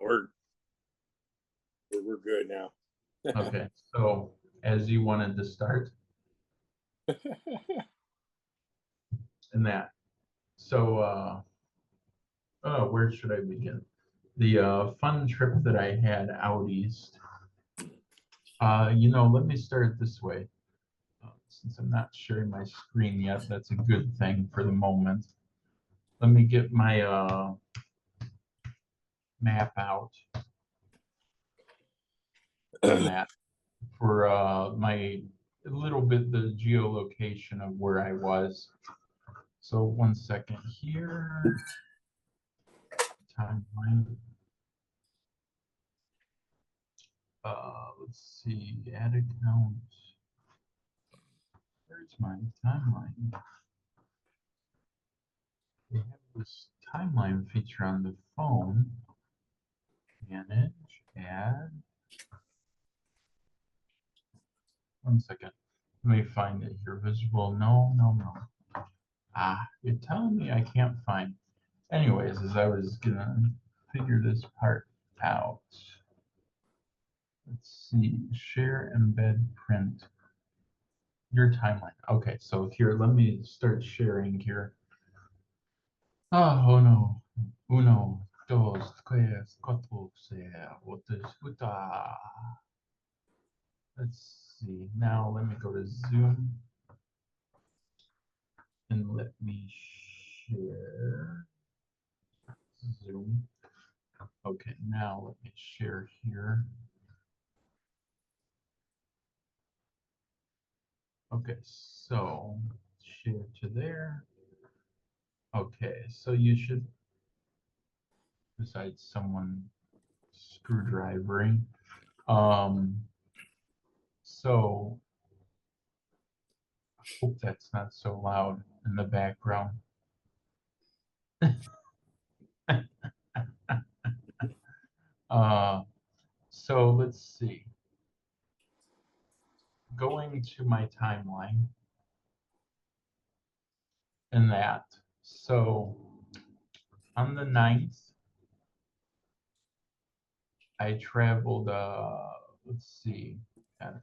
we're good now. Okay, so as you wanted to start in that. So where should I begin? The fun trip that I had out east. Let me start this way. Since I'm not sharing my screen yet, that's a good thing for the moment. Let me get my map out on that for my a little bit the geolocation of where I was. So 1 second here. Timeline. Let's see, add account. Where's my timeline? We have this timeline feature on the phone. Manage, add. 1 second. Let me find it here. Visible. No. You're telling me I can't find. Anyways, as I was gonna figure this part out. Let's see. Share, embed, print. Your timeline. Okay, so here, let me start sharing here. Oh no. Uno, dos, tres, cuatro, let's see. Now let me go to Zoom and let me share Zoom. Okay, now let me share here. Okay, so share to there. Okay, so you should, besides someone screwdrivering, so I hope that's not so loud in the background. So let's see. Going to my timeline and that. So on the 9th, I traveled, let's see,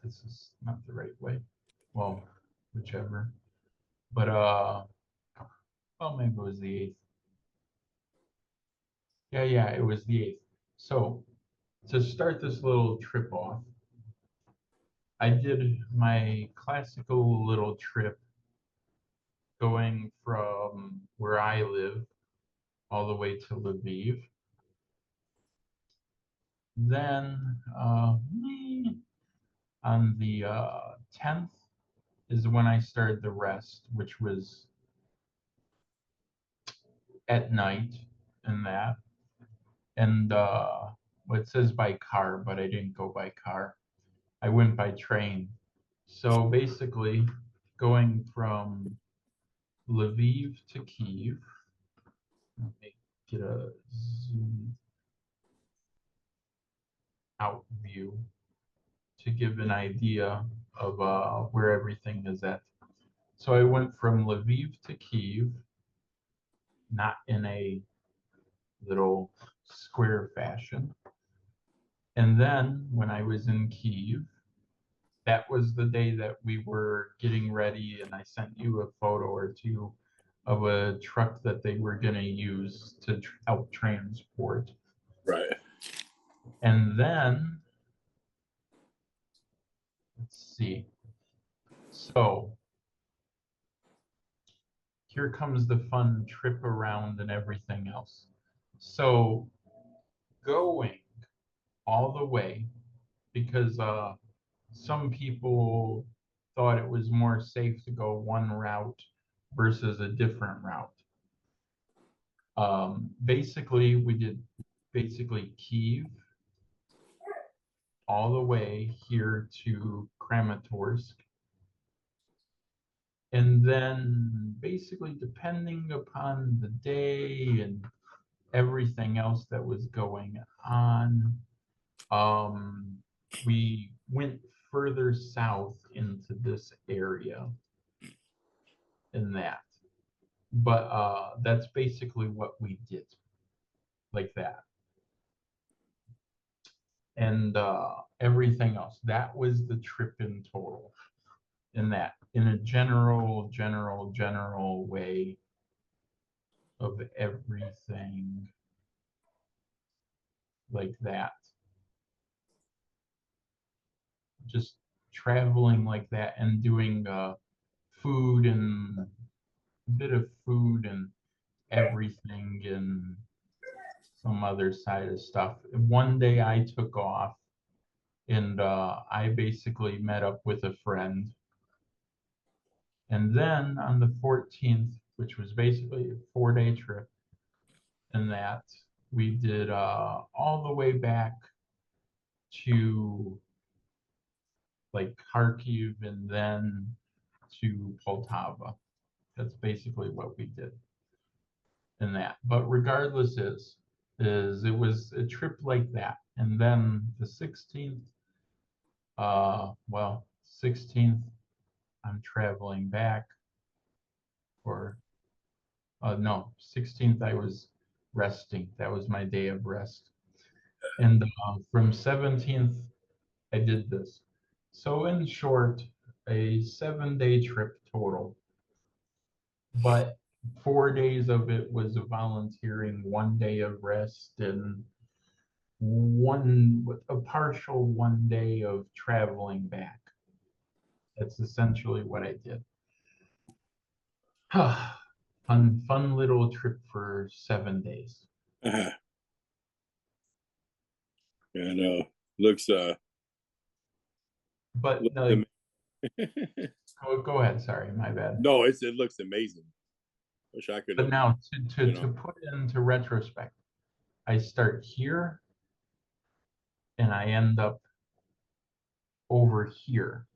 this is not the right way. Well, whichever. But, well, maybe it was the 8th. Yeah, it was the 8th. So to start this little trip off, I did my classical little trip going from where I live all the way to Lviv. Then on the 10th is when I started the rest, which was at night and that. And well, it says by car, but I didn't go by car. I went by train. So basically going from Lviv to Kyiv. Let me get a zoom out view to give an idea of where everything is at. So I went from Lviv to Kyiv, not in a little square fashion. And then when I was in Kyiv, that was the day that we were getting ready, and I sent you a photo or two of a truck that they were going to use to help transport. Right. And then, let's see. So here comes the fun trip around and everything else. So going all the way, because some people thought it was more safe to go one route versus a different route. Basically, we did Kyiv all the way here to Kramatorsk. And then basically depending upon the day and everything else that was going on, we went further south into this area in that. But that's basically what we did, like that. and everything else. That was the trip in total. In a general way of everything like that. Just traveling like that and doing food and a bit of food and everything and some other side of stuff. One day I took off and I basically met up with a friend. And then on the 14th, which was basically a 4-day trip, and that we did all the way back to like Kharkiv and then to Poltava. That's basically what we did in that. But regardless is it was a trip like that. And then the 16th, well, 16th, I'm traveling back, or no, 16th I was resting. That was my day of rest. And from 17th, I did this. So in short, a 7-day trip total, but 4 days of it was volunteering, 1 day of rest, and a partial 1 day of traveling back. That's essentially what I did. Fun little trip for 7 days. I know. Looks But looks no, go ahead. Sorry, my bad. no, it looks amazing. Wish I could. But now you know. to put it into retrospect, I start here and I end up over here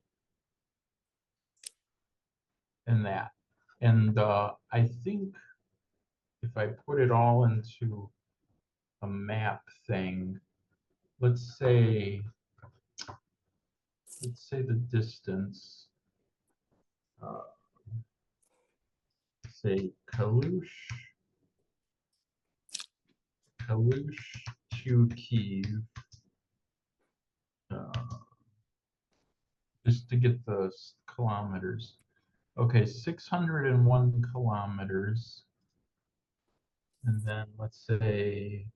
in that. And I think if I put it all into a map thing, let's say the distance, say Kalush to Kyiv, just to get the kilometers. Okay, 601 kilometers. And then let's say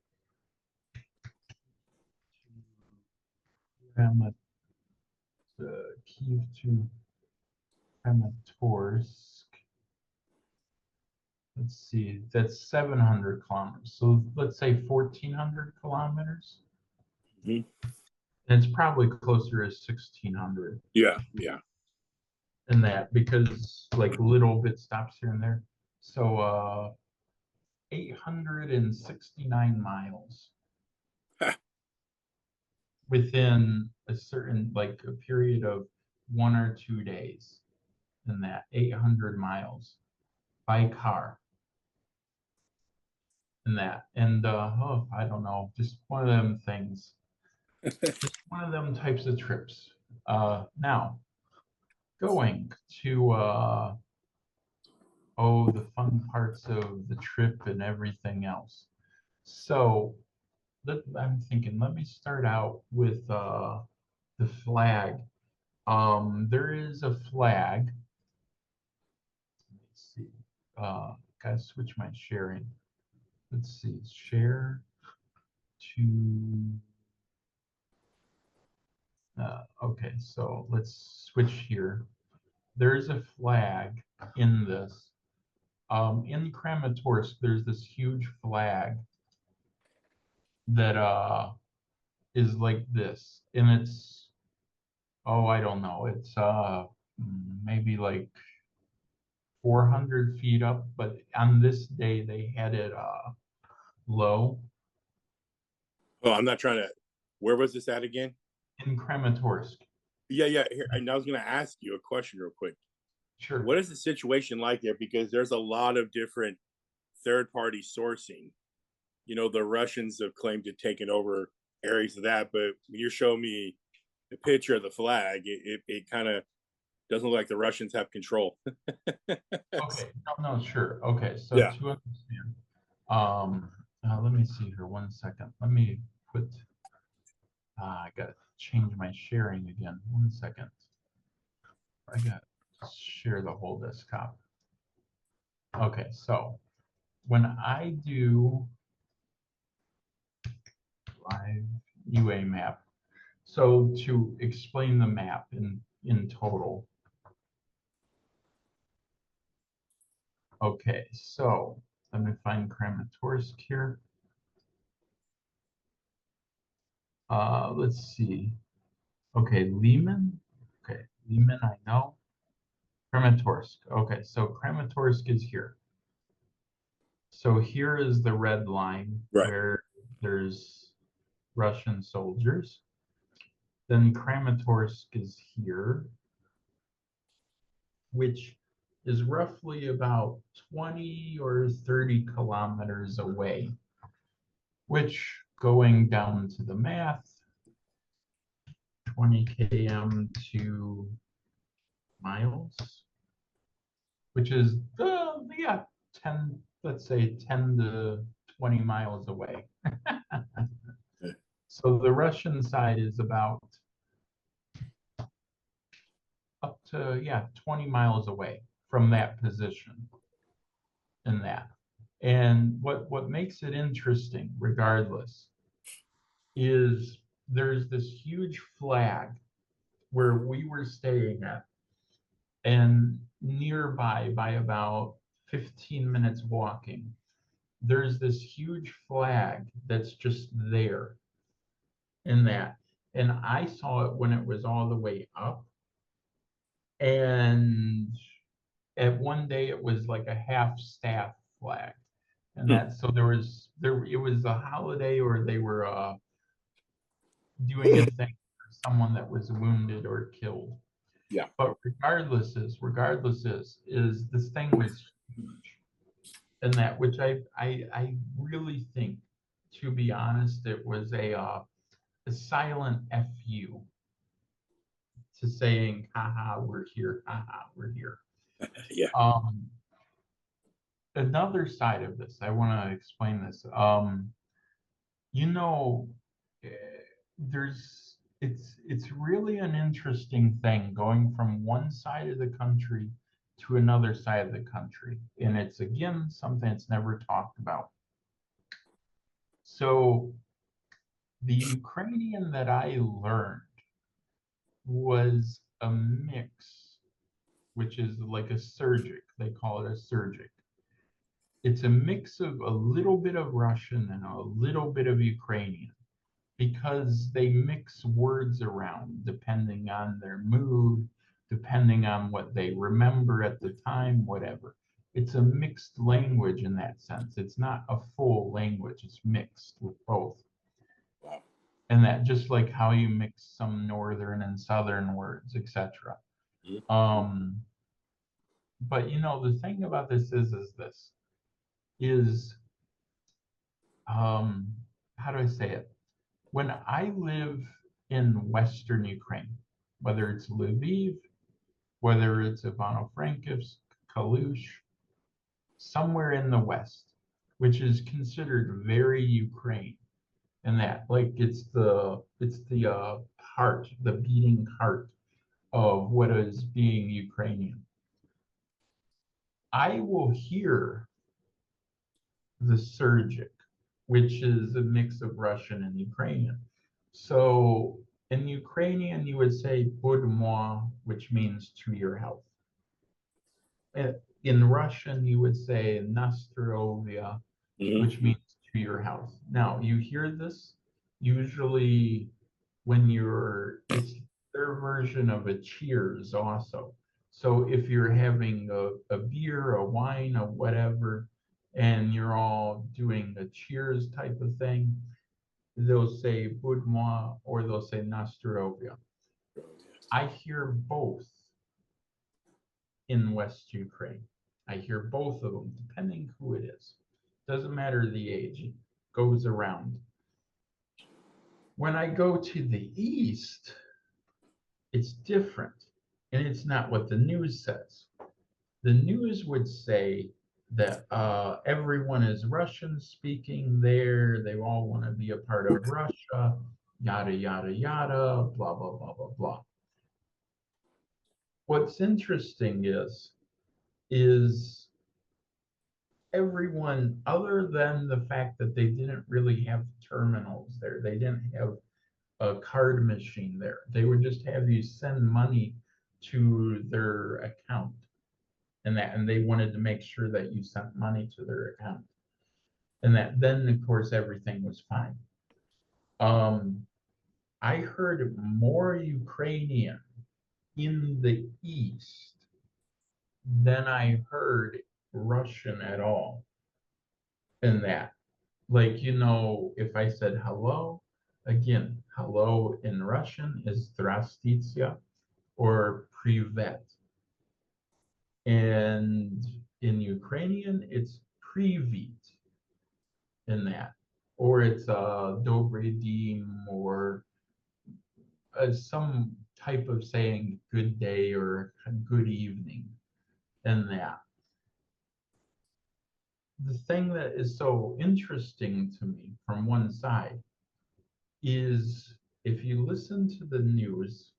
Kyiv to Kramatorsk. Let's see, that's 700 kilometers. So let's say 1,400 kilometers. Mhm. And it's probably closer to 1,600. Yeah. In that, because like little bit stops here and there. So 869 miles within a certain, like a period of 1 or 2 days. In that 800 miles by car. In that, and I don't know, just one of them things. Just one of them types of trips. Now, going to the fun parts of the trip and everything else. So I'm thinking, let me start out with the flag. There is a flag. Let's see. Gotta switch my sharing. Let's see. Share to. Okay, so let's switch here. There's a flag in this. In Kramatorsk, there's this huge flag that is like this, and it's I don't know, it's maybe like 400 feet up, but on this day they had it low. Oh, I'm not trying to. Where was this at again? In Kramatorsk. Yeah. Here, and I was going to ask you a question real quick. Sure. What is the situation like there? Because there's a lot of different third-party sourcing. The Russians have claimed to taken over areas of that, but when you're showing me the picture of the flag, it kind of doesn't look like the Russians have control. Okay, no, sure. Okay, so Yeah. to understand, let me see here 1 second. Let me put, change my sharing again. 1 second. I got to share the whole desktop. Okay, so when I do live UA map, so to explain the map in total. Okay, so let me find Kramatorsk here. Let's see. Okay, Lehman. Okay, Lehman, I know. Kramatorsk. Okay, so Kramatorsk is here. So here is the red line Right. where there's Russian soldiers. Then Kramatorsk is here, which is roughly about 20 or 30 kilometers away, which going down to the math, 20 km to miles, which is, yeah, 10, let's say 10 to 20 miles away. So the Russian side is about up to, yeah, 20 miles away from that position in that. And what makes it interesting, regardless, is there's this huge flag where we were staying at, and nearby by about 15 minutes walking, there's this huge flag that's just there in that. And I saw it when it was all the way up. And at one day it was like a half staff flag. And that, so it was a holiday, or they were doing a thing for someone that was wounded or killed. Yeah. But regardless is this thing was huge. And that, which I really think, to be honest, it was a silent FU to saying, haha, we're here, haha, we're here. Yeah. Another side of this, I want to explain this. You know, it's really an interesting thing going from one side of the country to another side of the country. And it's, again, something that's never talked about. So the Ukrainian that I learned was a mix, which is like a surgic. They call it a surgic. It's a mix of a little bit of Russian and a little bit of Ukrainian, because they mix words around depending on their mood, depending on what they remember at the time, whatever. It's a mixed language in that sense. It's not a full language, it's mixed with both. Wow. And that, just like how you mix some northern and southern words, etc. Mm-hmm. But you know, the thing about this is how do I say it? When I live in Western Ukraine, whether it's Lviv, whether it's Ivano-Frankivsk, Kalush, somewhere in the West, which is considered very Ukraine, and that, like, it's the heart, the beating heart of what is being Ukrainian. I will hear the Surgic, which is a mix of Russian and Ukrainian. So in Ukrainian, you would say "Будь moi," which means "to your health." In Russian, you would say "Nastarovia," Mm-hmm. which means "to your health." Now, you hear this usually when it's their version of a cheers also. So if you're having a beer, a wine, or whatever, and you're all doing a cheers type of thing, they'll say "Будь moi," or they'll say "Nastarovia." I hear both in West Ukraine. I hear both of them, depending who it is. Doesn't matter the age, it goes around. When I go to the East, it's different, and it's not what the news says. The news would say that everyone is Russian speaking there, they all want to be a part of Russia, yada, yada, yada, blah, blah, blah, blah, blah. What's interesting is everyone, other than the fact that they didn't really have terminals there, they didn't have a card machine there. They would just have you send money to their account, and they wanted to make sure that you sent money to their account. And that then of course everything was fine. I heard more Ukrainian in the East than I heard Russian at all in that. Like, if I said hello, again, hello in Russian is здравствуйте or privet. And in Ukrainian, it's привет in that. Or it's добрый день, or some type of saying good day or good evening in that. The thing that is so interesting to me from one side is if you listen to the news,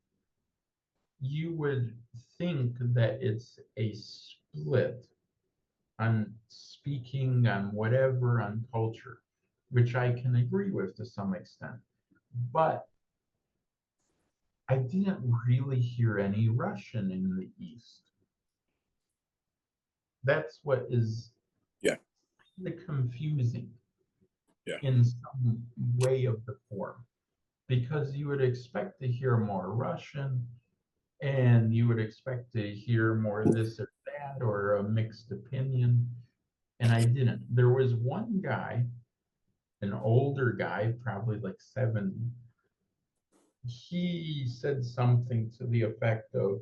you would think that it's a split on speaking, on whatever, on culture, which I can agree with to some extent. But I didn't really hear any Russian in the East. That's what is kind of confusing in some way of the form, because you would expect to hear more Russian, and you would expect to hear more this or that, or a mixed opinion, and I didn't. There was one guy, an older guy, probably like 70. He said something to the effect of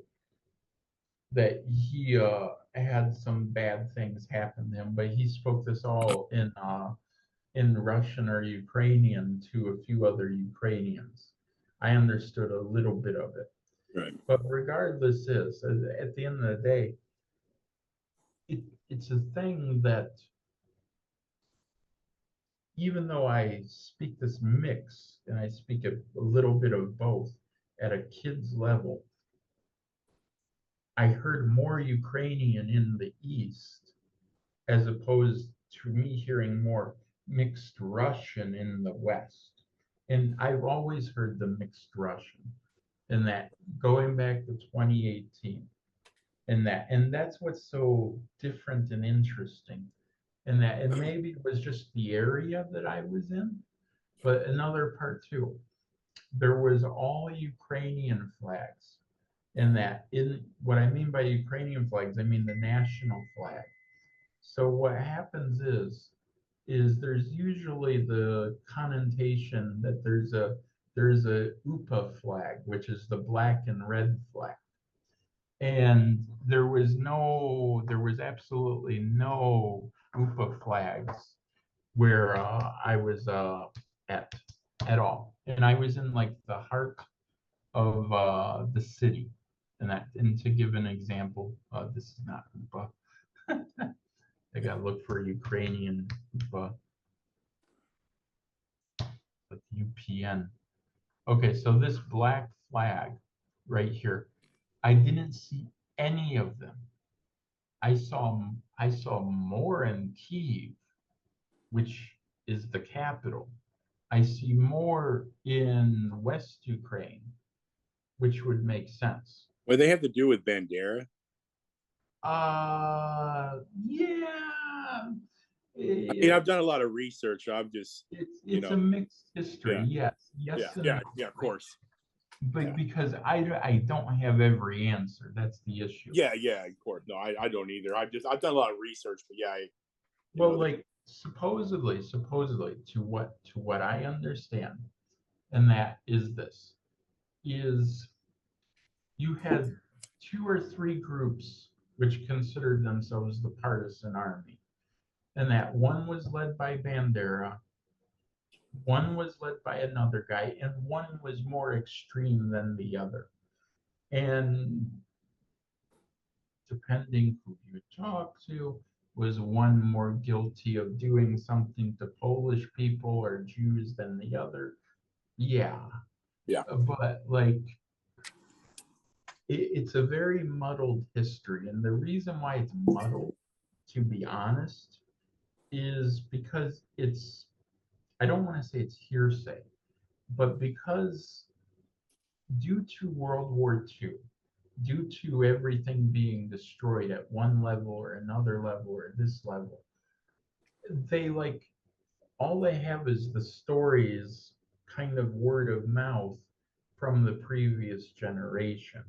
that he had some bad things happen to him, but he spoke this all in Russian or Ukrainian to a few other Ukrainians. I understood a little bit of it. Right. But regardless is, at the end of the day, it's a thing that even though I speak this mix and I speak a little bit of both at a kid's level, I heard more Ukrainian in the East as opposed to me hearing more mixed Russian in the West. And I've always heard the mixed Russian, and that going back to 2018. And that's what's so different and interesting. And maybe it was just the area that I was in, but another part too, there was all Ukrainian flags. And that in what I mean by Ukrainian flags, I mean the national flag. So what happens is there's usually the connotation that there's a UPA flag, which is the black and red flag. And there was absolutely no UPA flags where I was at all. And I was in like the heart of the city. And to give an example, this is not UPA. I gotta look for Ukrainian UPA. With UPN. Okay, so this black flag right here, I didn't see any of them. I saw more in Kyiv, which is the capital. I see more in West Ukraine, which would make sense. What do they have to do with Bandera? Yeah. I mean, I've done a lot of research. I'm just, It's a mixed history. Yeah. Yes, Yeah, of course. But because I don't have every answer. That's the issue. Yeah, of course. No, I don't either. I've done a lot of research, but yeah, like supposedly to what I understand, and that is this is you had two or three groups which considered themselves the partisan army, and that one was led by Bandera, one was led by another guy, and one was more extreme than the other. And depending who you talk to, was one more guilty of doing something to Polish people or Jews than the other. Yeah. Yeah. But like it's a very muddled history. And the reason why it's muddled, to be honest, is because it's, I don't want to say it's hearsay, but because due to World War II, due to everything being destroyed at one level or another level or this level, they like all they have is the stories kind of word of mouth from the previous generation.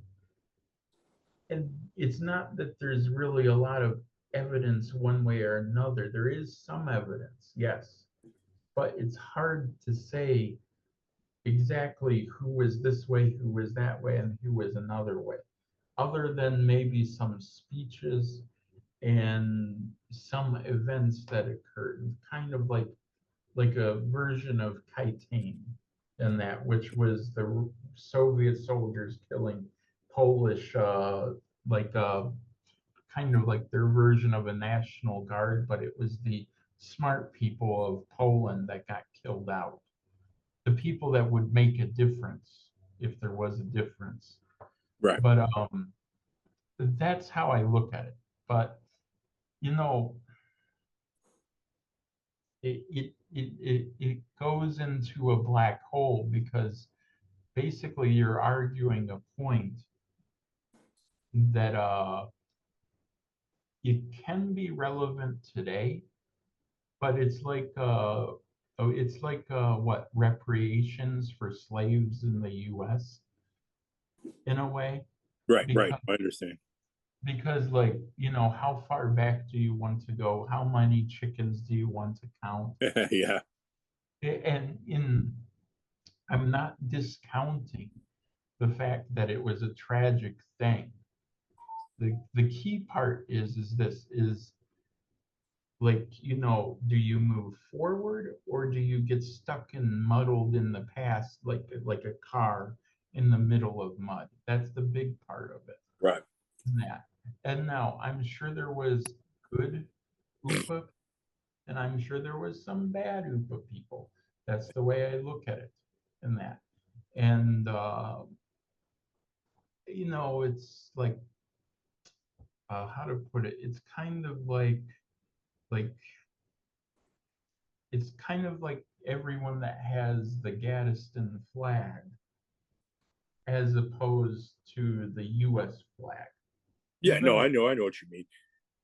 And it's not that there's really a lot of evidence one way or another. There is some evidence, yes, but it's hard to say exactly who was this way, who was that way, and who was another way, other than maybe some speeches and some events that occurred, kind of like a version of Kyiv in that, which was the Soviet soldiers killing Polish, like kind of like their version of a national guard, but it was the smart people of Poland that got killed out. The people that would make a difference if there was a difference. Right. But that's how I look at it. But you know, it goes into a black hole because basically you're arguing a point that it can be relevant today, but it's like what reparations for slaves in the U.S. in a way, Right. Right. because I understand. like how far back do you want to go? How many chickens do you want to count? Yeah. And in I'm not discounting the fact that it was a tragic thing. The key part is this is like, do you move forward or do you get stuck and muddled in the past like a car in the middle of mud? That's the big part of it. Right. That. And now I'm sure there was good UPA and I'm sure there was some bad UPA people. That's the way I look at it in that. And it's like how to put it, it's kind of like it's kind of like everyone that has the Gadsden flag as opposed to the US flag, Yeah. No, even I know. I know what you mean.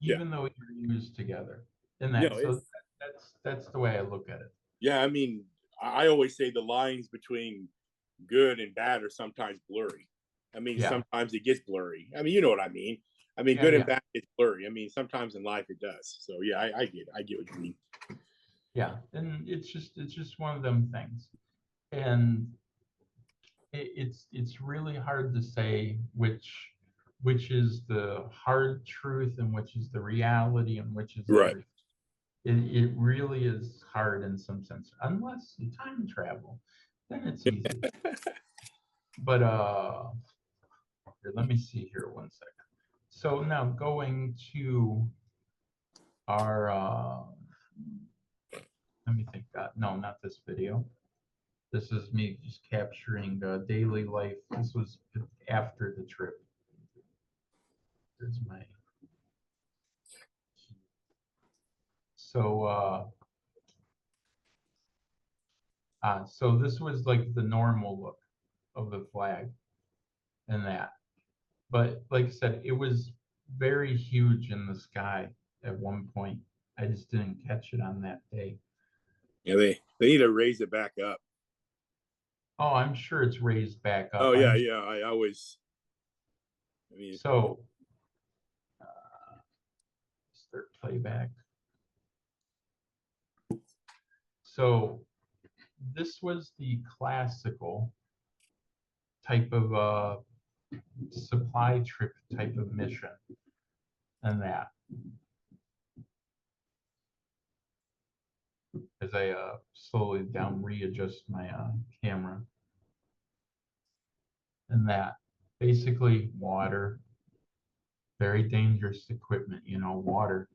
Yeah. even though you're used together in You that. know, So it's that's the way I look at it. yeah. I mean, I always say the lines between good and bad are sometimes blurry. I mean, Yeah, sometimes it gets blurry. I mean, you know what I mean. I mean, yeah, good and yeah, bad gets blurry. I mean, sometimes in life it does. So yeah, I get what you mean. yeah. And it's just one of them things. And it's really hard to say which is the hard truth and which is the reality and which is Right. everything. It really is hard in some sense, unless you time travel, then it's easy. But here, let me see here 1 second. So now going to our let me think. No, not this video. This is me just capturing daily life. This was after the trip. There's my. So so this was like the normal look of the flag and that. But like I said, it was very huge in the sky at one point. I just didn't catch it on that day. Yeah, they need to raise it back up. Oh, I'm sure it's raised back up. Oh yeah, yeah. I always. I mean, So start playback. So this was the classical type of supply trip type of mission and that. As I slowly down readjust my camera and that. Basically water, very dangerous equipment, water.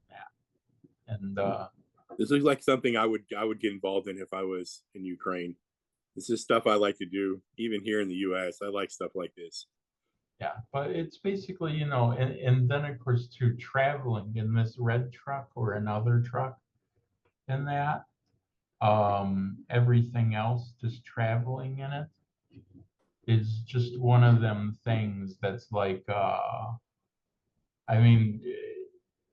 Yeah. And this looks like something I would get involved in if I was in Ukraine. This is stuff I like to do, even here in the U.S. I like stuff like this. yeah, but it's basically, you know, and then of course too, traveling in this red truck or another truck and that, everything else just traveling in it is just one of them things that's like, I mean,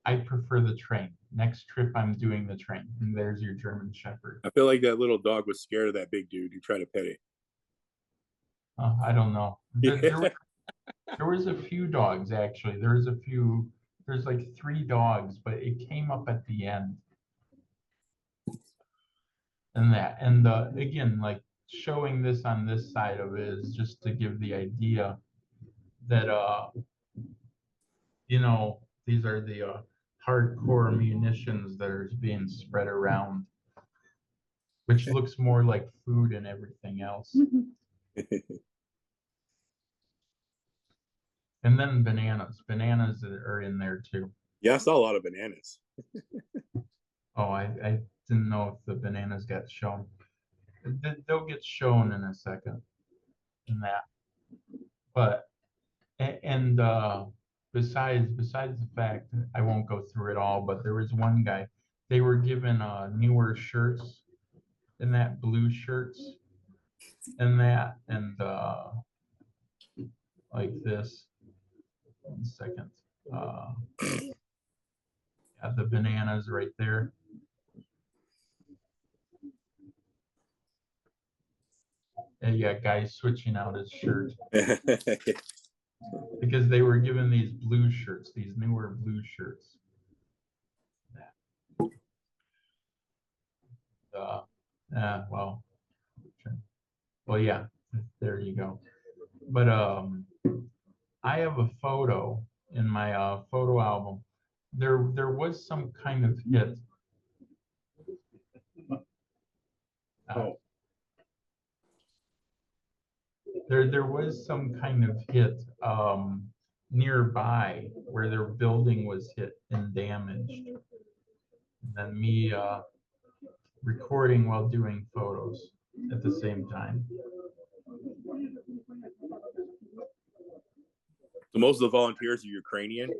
I prefer the train. Next trip I'm doing the train, and there's your German Shepherd. I feel like that little dog was scared of that big dude who tried to pet it. I don't know. Yeah. There was a few dogs actually. There's like 3 dogs, but it came up at the end. And again, like showing this on this side of it is just to give the idea that you know, these are the hardcore munitions that are being spread around, which looks more like food and everything else. And then bananas are in there too. Yeah, I saw a lot of bananas. Oh, I didn't know if the bananas got shown. They'll get shown in a second in that. But and besides the fact, I won't go through it all, but there was one guy, they were given newer shirts and that blue shirts and that and like this. 1 second. Yeah, the bananas right there. And yeah, guys switching out his shirt because they were given these blue shirts, these newer blue shirts. Well, yeah, there you go. But I have a photo in my photo album. There was some kind of hit. There was some kind of hit nearby where their building was hit and damaged. And then me recording while doing photos at the same time. So most of the volunteers are Ukrainian.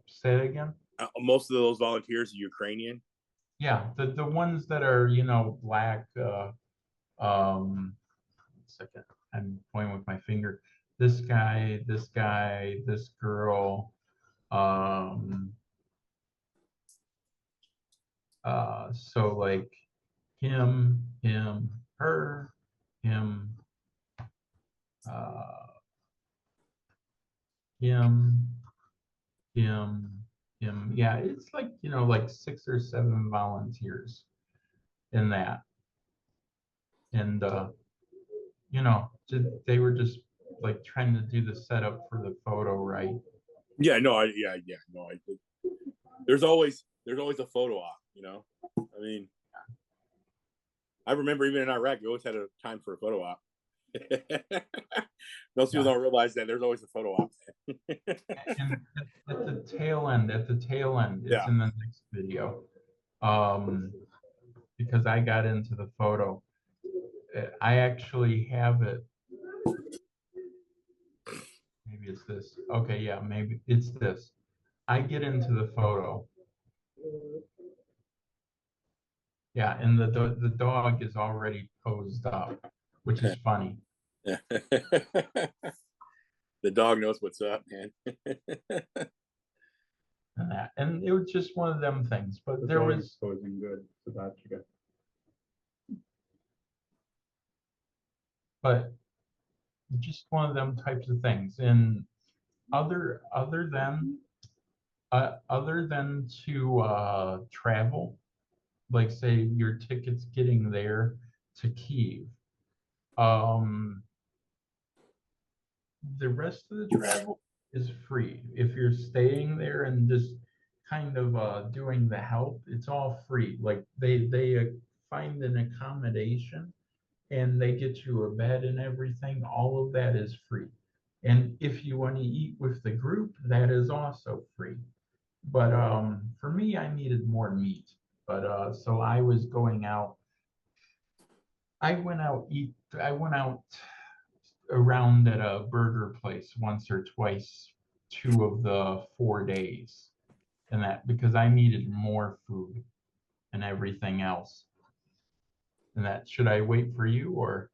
Say it again. Most of those volunteers are Ukrainian. Yeah, the ones that are, you know, black. Second, I'm pointing with my finger. This guy, this girl. So like him, her, him, him, him. Yeah, it's like, you know, like 6 or 7 volunteers in that. And you know, they were just like trying to do the setup for the photo, right? Yeah, no, there's always a photo op, you know. I mean, I remember even in Iraq, we always had a time for a photo op. Most people don't realize that there's always a photo op. And at the tail end, it's in the next video. Because I got into the photo. I actually have it. Maybe it's this. Okay, yeah, maybe it's this. I get into the photo. Yeah, and the dog is already posed up, which is funny. The dog knows what's up, man. And it was just one of them things. But there was posing good. but just one of them types of things. And other than to travel, like say your tickets getting there to Kyiv, the rest of the travel is free. If you're staying there and just kind of doing the help, it's all free. Like they find an accommodation and they get you a bed and everything. All of that is free. And if you want to eat with the group, that is also free. But for me, I needed more meat. But so I was going out. I went out eat. I went out around at a burger place once or twice, 2 of the 4 days, and that because I needed more food and everything else. And that should I wait for you or?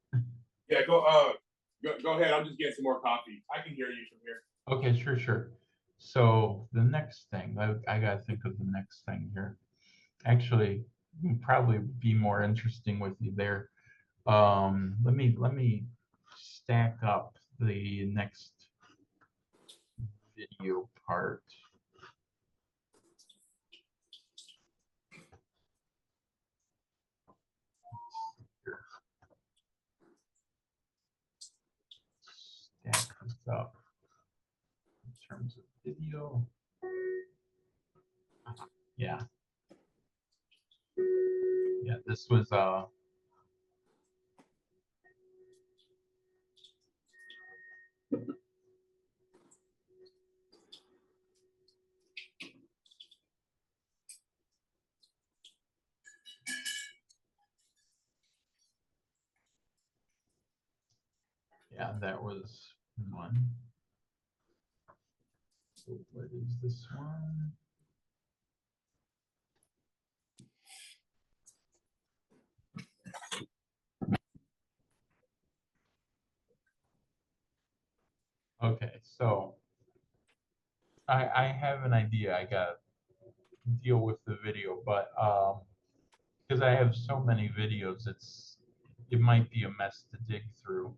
Yeah, go ahead. I'm just getting some more coffee. I can hear you from here. Okay, sure. So the next thing, I gotta think of the next thing here. Actually, probably be more interesting with you there. Let me stack up the next video part. Here. Stack this up in terms of video. Yeah. Yeah, this was yeah, that was one. So what is this one? Okay, so I have an idea. I got to deal with the video, but because I have so many videos, it might be a mess to dig through.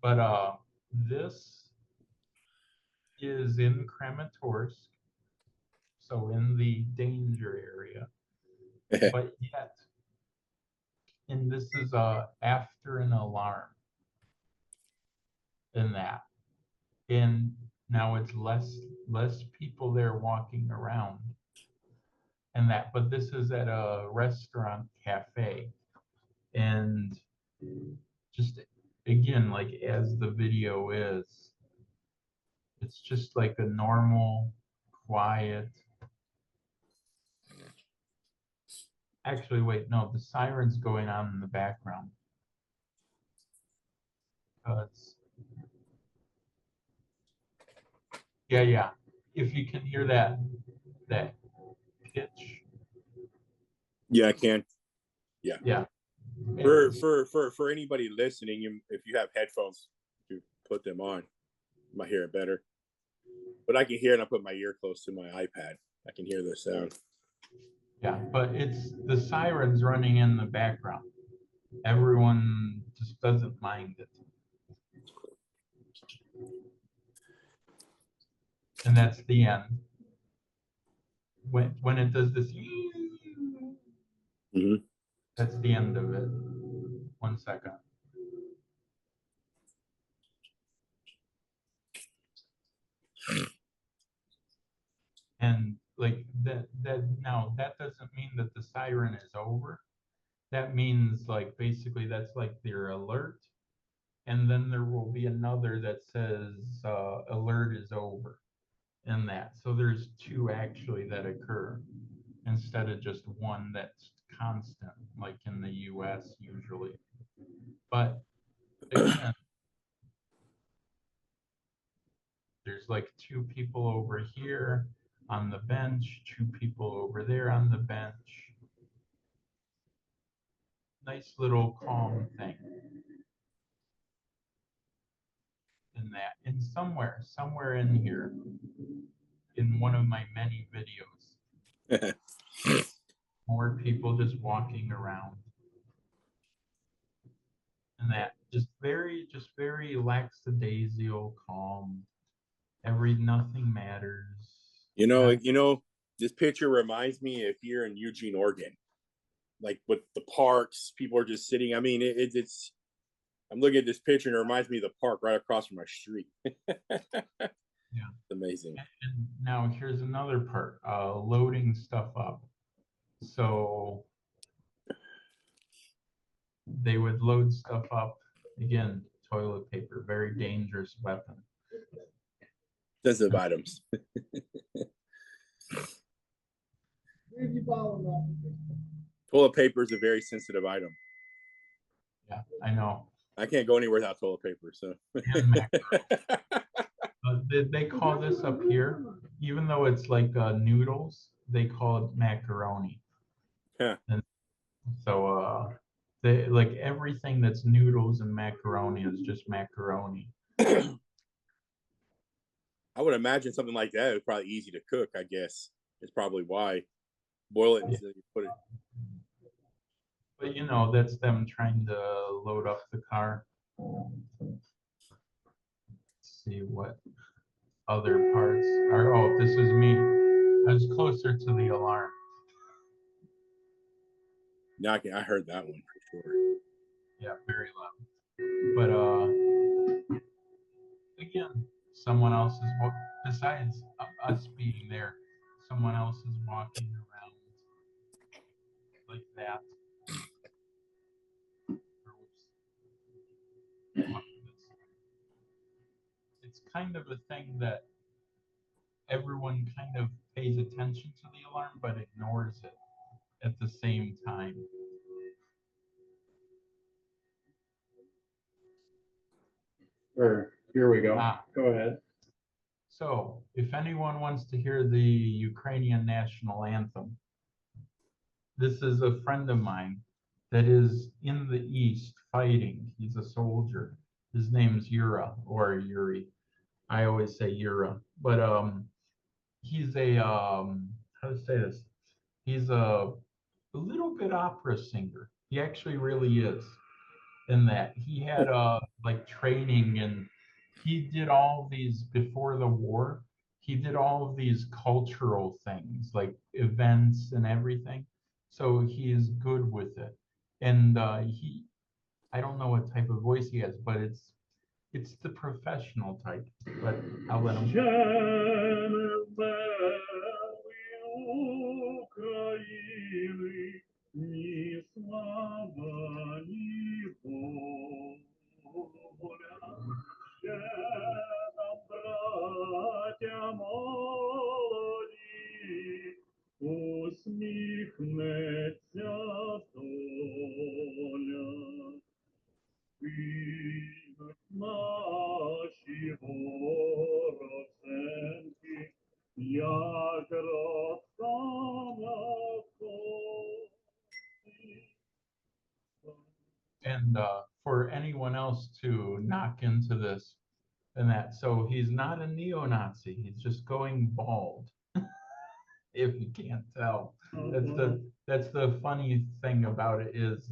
But this is in Kramatorsk, so in the danger area. But yet, and this is after an alarm in that. And now it's less people there walking around and that, but this is at a restaurant cafe. And just again, like as the video is, it's just like a normal, quiet. Actually, wait, no, the siren's going on in the background. It's, yeah. If you can hear that pitch. Yeah, I can. Yeah. Yeah. For anybody listening, if you have headphones, you put them on. You might hear it better. But I can hear it. And I put my ear close to my iPad. I can hear the sound. Yeah, but it's the sirens running in the background. Everyone just doesn't mind it. And that's the end. When it does this, that's the end of it. 1 second. And like that now that doesn't mean that the siren is over. That means like basically that's like their alert. And then there will be another that says alert is over in that. So there's two actually that occur instead of just one that's constant, like in the US usually. But again, there's like two people over here on the bench, two people over there on the bench. Nice little calm thing. In that, and somewhere in here, in one of my many videos, more people just walking around. And that just very lackadaisical, calm. Nothing matters. You know, this picture reminds me if you're in Eugene, Oregon, like with the parks, people are just sitting. I mean, it's. I'm looking at this picture and it reminds me of the park right across from my street. Yeah, it's amazing. And now here's another part: loading stuff up. So they would load stuff up again. Toilet paper, very dangerous weapon. Sensitive items. Toilet paper is a very sensitive item. Yeah, I know. I can't go anywhere without toilet paper. So. And they call this up here, even though it's like noodles, they call it macaroni. Yeah. And so they like everything that's noodles and macaroni is just macaroni. I would imagine something like that is probably easy to cook. I guess it's probably why. Boil it and put it. But you know, that's them trying to load up the car. Let's see what other parts are. Oh, this is me. I was closer to the alarm. Yeah, I heard that one for sure. Yeah, very loud. But again, someone else is besides us being there, someone else is walking around like that. It's kind of a thing that everyone kind of pays attention to the alarm but ignores it at the same time. Here we go. Go ahead. So, if anyone wants to hear the Ukrainian national anthem, this is a friend of mine that is in the East fighting. He's a soldier. His name's Yuri. I always say Yura, but he's a how to say this? He's a little bit opera singer. He actually really is. In that he had like training, and he did all these before the war. He did all of these cultural things like events and everything. So he is good with it. And I don't know what type of voice he has, but it's the professional type. But I'll let him. And for anyone else to knock into this and that, so he's not a neo-Nazi. He's just going bald. If you can't tell, that's the funny thing about it is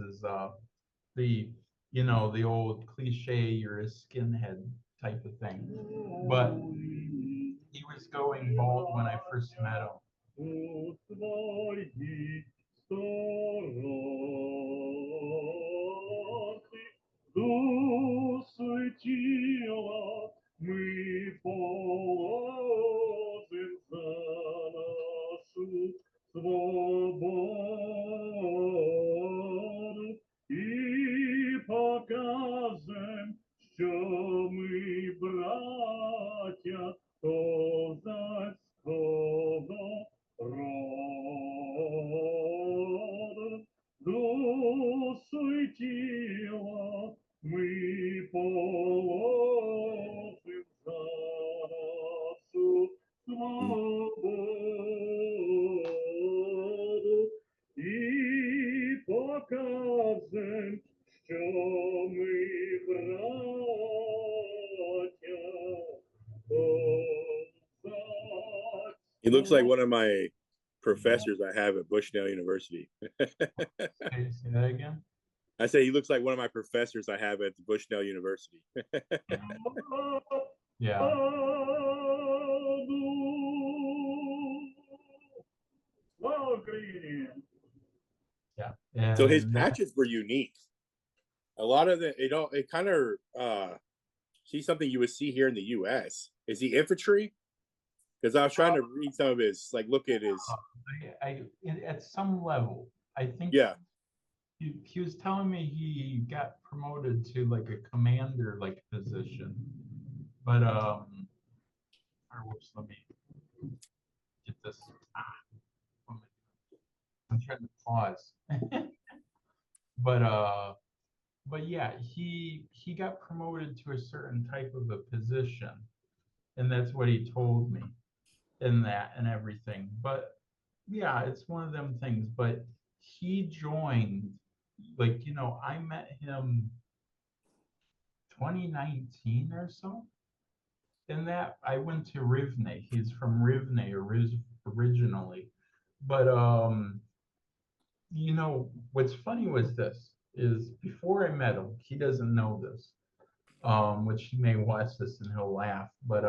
the the old cliche, you're a skinhead type of thing. But he was going bald when I first met him. He looks like one of my professors I have at Bushnell University. Say that again? I say he looks like one of my professors I have at the Bushnell University. Yeah. Yeah. And so his patches were unique. A lot of it kind of see something you would see here in the U.S. Is he infantry? Because I was trying to read some of his, like, look at his. At some level, I think. Yeah. He was telling me he got promoted to like a commander like position, but whoops, let me get this. I'm trying to pause. but but yeah, he got promoted to a certain type of a position, and that's what he told me, and that and everything. But yeah, it's one of them things. But he joined, like, I met him 2019 or so. In that, I went to Rivne. He's from Rivne originally. But what's funny was this is before I met him, he doesn't know this, which he may watch this and he'll laugh. But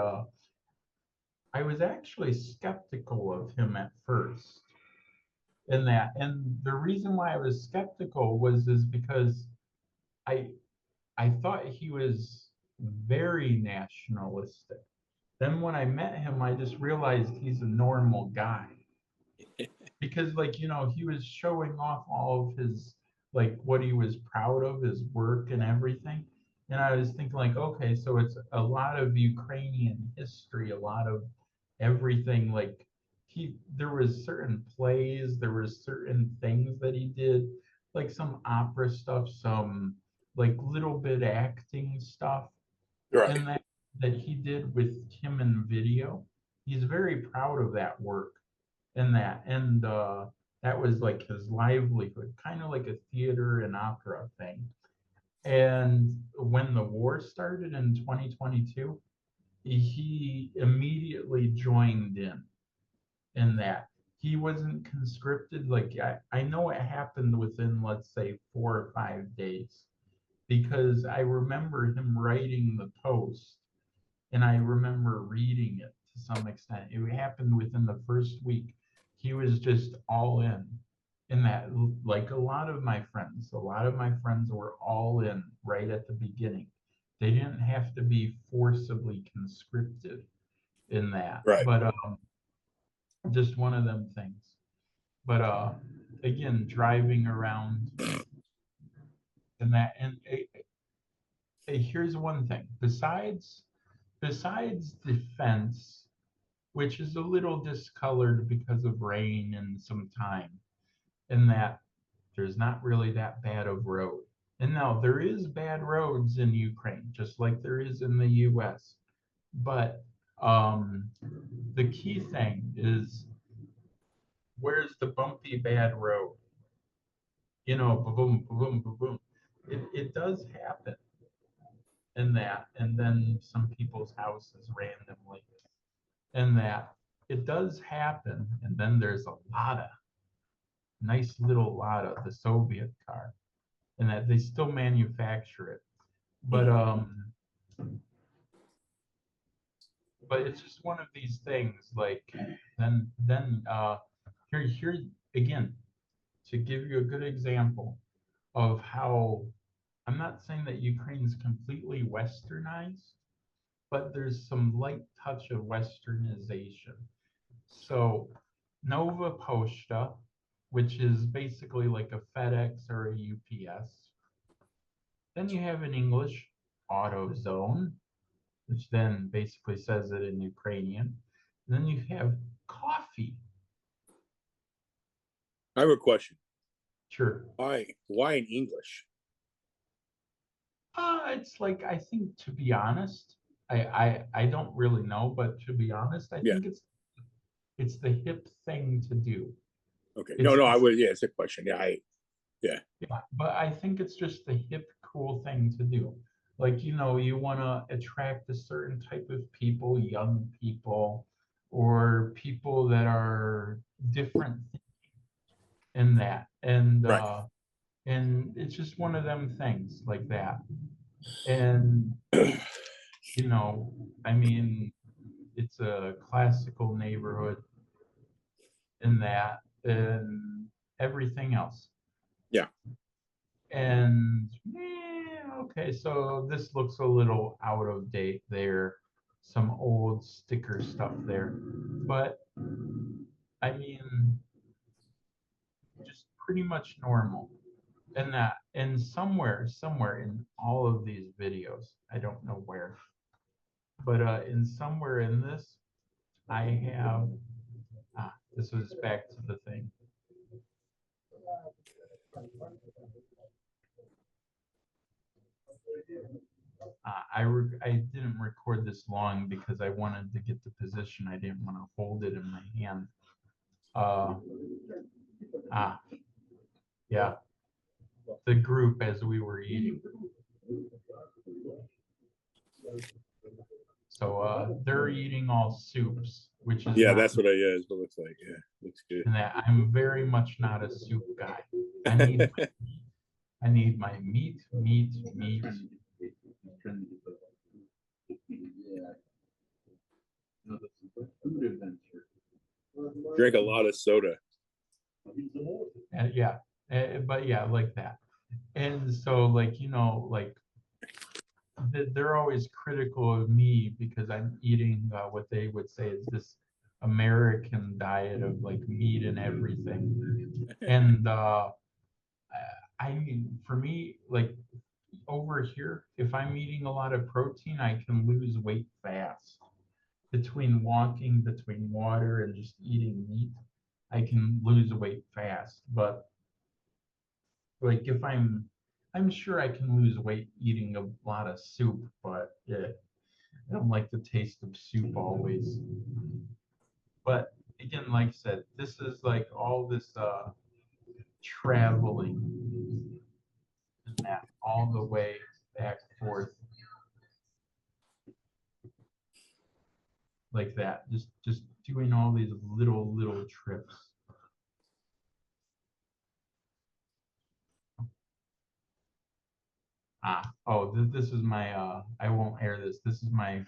I was actually skeptical of him at first in that. And the reason why I was skeptical is because I I thought he was very nationalistic. Then when I met him, I just realized he's a normal guy. Because, like, he was showing off all of his, like, what he was proud of, his work and everything. And I was thinking, like, okay, so it's a lot of Ukrainian history, a lot of everything. Like, there was certain plays, there was certain things that he did, like some opera stuff, some like little bit acting stuff, Right. and that he did with Tim and video. He's very proud of that work and that was like his livelihood, kind of like a theater and opera thing. And when the war started in 2022, he immediately joined in that. He wasn't conscripted. Like, I know it happened within, let's say, 4 or 5 days, because I remember him writing the post and I remember reading it to some extent. It happened within the first week. He was just all in that, like a lot of my friends were all in right at the beginning. They didn't have to be forcibly conscripted in that, Right. but just one of them things. But again, driving around and that, and here's one thing. Besides defense, which is a little discolored because of rain and some time, in that there's not really that bad of road. And now there is bad roads in Ukraine, just like there is in the US. But the key thing is, where's the bumpy bad road? Boom, boom, boom, boom. It does happen in that, and then some people's houses randomly, and that it does happen. And then there's a nice little Lada, the Soviet car, and that they still manufacture it. But but it's just one of these things. Like, then here again, to give you a good example of how, I'm not saying that Ukraine's completely westernized, but there's some light touch of westernization. So Nova Poshta, which is basically like a FedEx or a UPS. Then you have in English AutoZone, which then basically says it in Ukrainian. And then you have coffee. I have a question. Sure. Why in English? It's like, I think, to be honest, I don't really know, but to be honest, I Yeah. think it's the hip thing to do. Okay. It's, No, I would. Yeah, it's a question. Yeah. yeah, but I think it's just the hip, cool thing to do. Like, you want to attract a certain type of people, young people, or people that are different in that. Right. And it's just one of them things like that. And, I mean, it's a classical neighborhood in that and everything else. Yeah. And okay, so this looks a little out of date there. Some old sticker stuff there. But I mean, just pretty much normal. And somewhere in all of these videos, I don't know where, but in somewhere in this, I have This was back to the thing. I didn't record this long because I wanted to get the position. I didn't want to hold it in my hand. Yeah, the group as we were eating. So they're eating all soups, which is that's what it looks like. Yeah, looks good. And that I'm very much not a soup guy. I need I need my meat. Drink a lot of soda. Yeah, but yeah, like that. And so, like, you know, like they're always critical of me because I'm eating what they would say is this American diet of like meat and everything. And I mean, for me, like over here, if I'm eating a lot of protein, I can lose weight fast. Between walking, between water, and just eating meat, I can lose weight fast. But like if I'm sure I can lose weight eating a lot of soup, but yeah, I don't like the taste of soup always. But again, like I said, this is like all this traveling and that all the way back forth like that. Just doing all these little trips. This is my I won't air this. This is my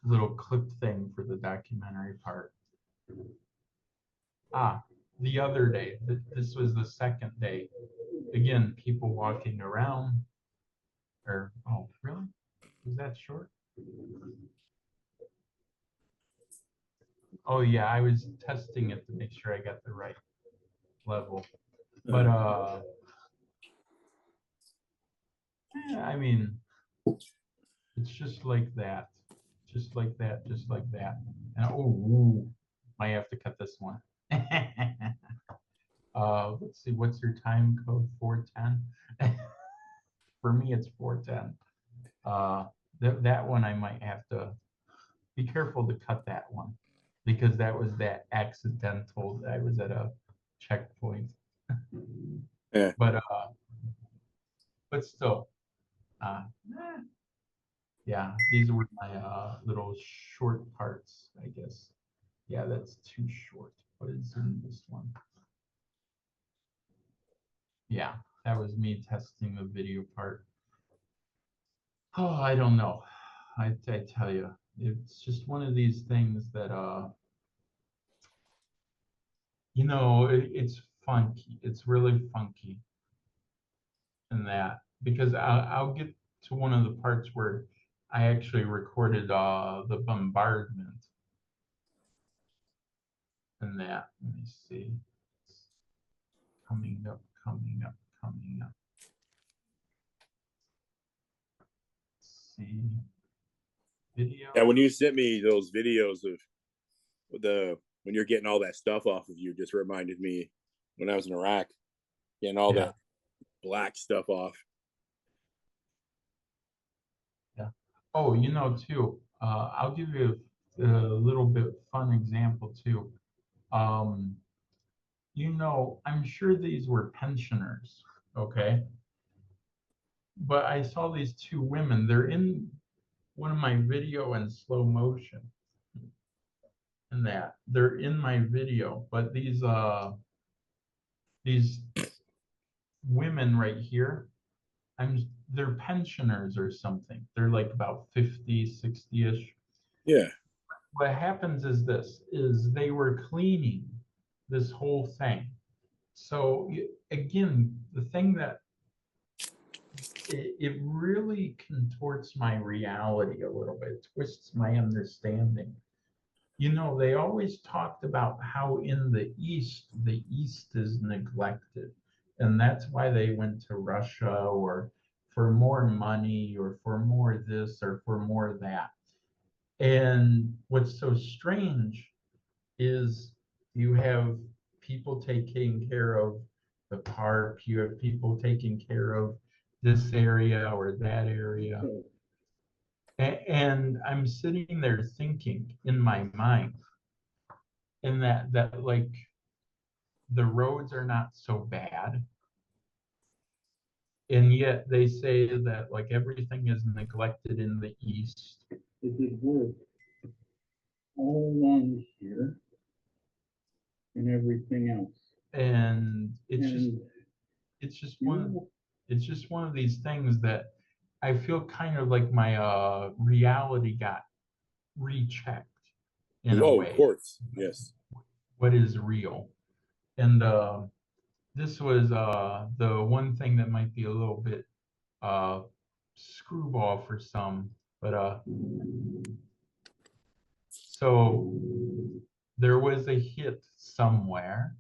little clip thing for the documentary part. The other day, this was the second day. Again, people walking around. Or oh, really? Is that short? Oh yeah, I was testing it to make sure I got the right level. But I mean, it's just like that. Just like that, just like that. And oh, might have to cut this one. Let's see, what's your time code? 410. For me, it's 410. That one I might have to be careful to cut that one because that was that accidental. I was at a checkpoint. Yeah. But still, yeah, these were my little short parts, I guess. Yeah, that's too short. What is in this one? Yeah, that was me testing the video part. Oh, I don't know. I tell you, it's just one of these things that you know, it's funky. It's really funky in that because I'll get to one of the parts where I actually recorded the bombardment and that. Let me see. It's coming up. Let's see. Video. Yeah, when you sent me those videos of when you're getting all that stuff off of you, just reminded me when I was in Iraq, getting all that black stuff off. Yeah. Oh, you know, too. I'll give you a little bit fun example too. You know, I'm sure these were pensioners, okay? But I saw these two women. They're in one of my video in slow motion. And that they're in my video, but these women right here, they're pensioners or something. They're like about 50, 60-ish. Yeah. What happens is they were cleaning this whole thing. So again, the thing that it really contorts my reality a little bit, twists my understanding. You know, they always talked about how in the East is neglected. And that's why they went to Russia or for more money or for more this or for more that. And what's so strange is You have people taking care of the park. You have people taking care of this area or that area. And I'm sitting there thinking in my mind, and that like the roads are not so bad. And yet they say that like everything is neglected in the East. It did work all along here and everything else. And it's And just one of these things that I feel kind of like my reality got rechecked in a Oh, way. of course. Yes. What is real? And this was the one thing that might be a little bit screwball for some, but so there was a hit somewhere,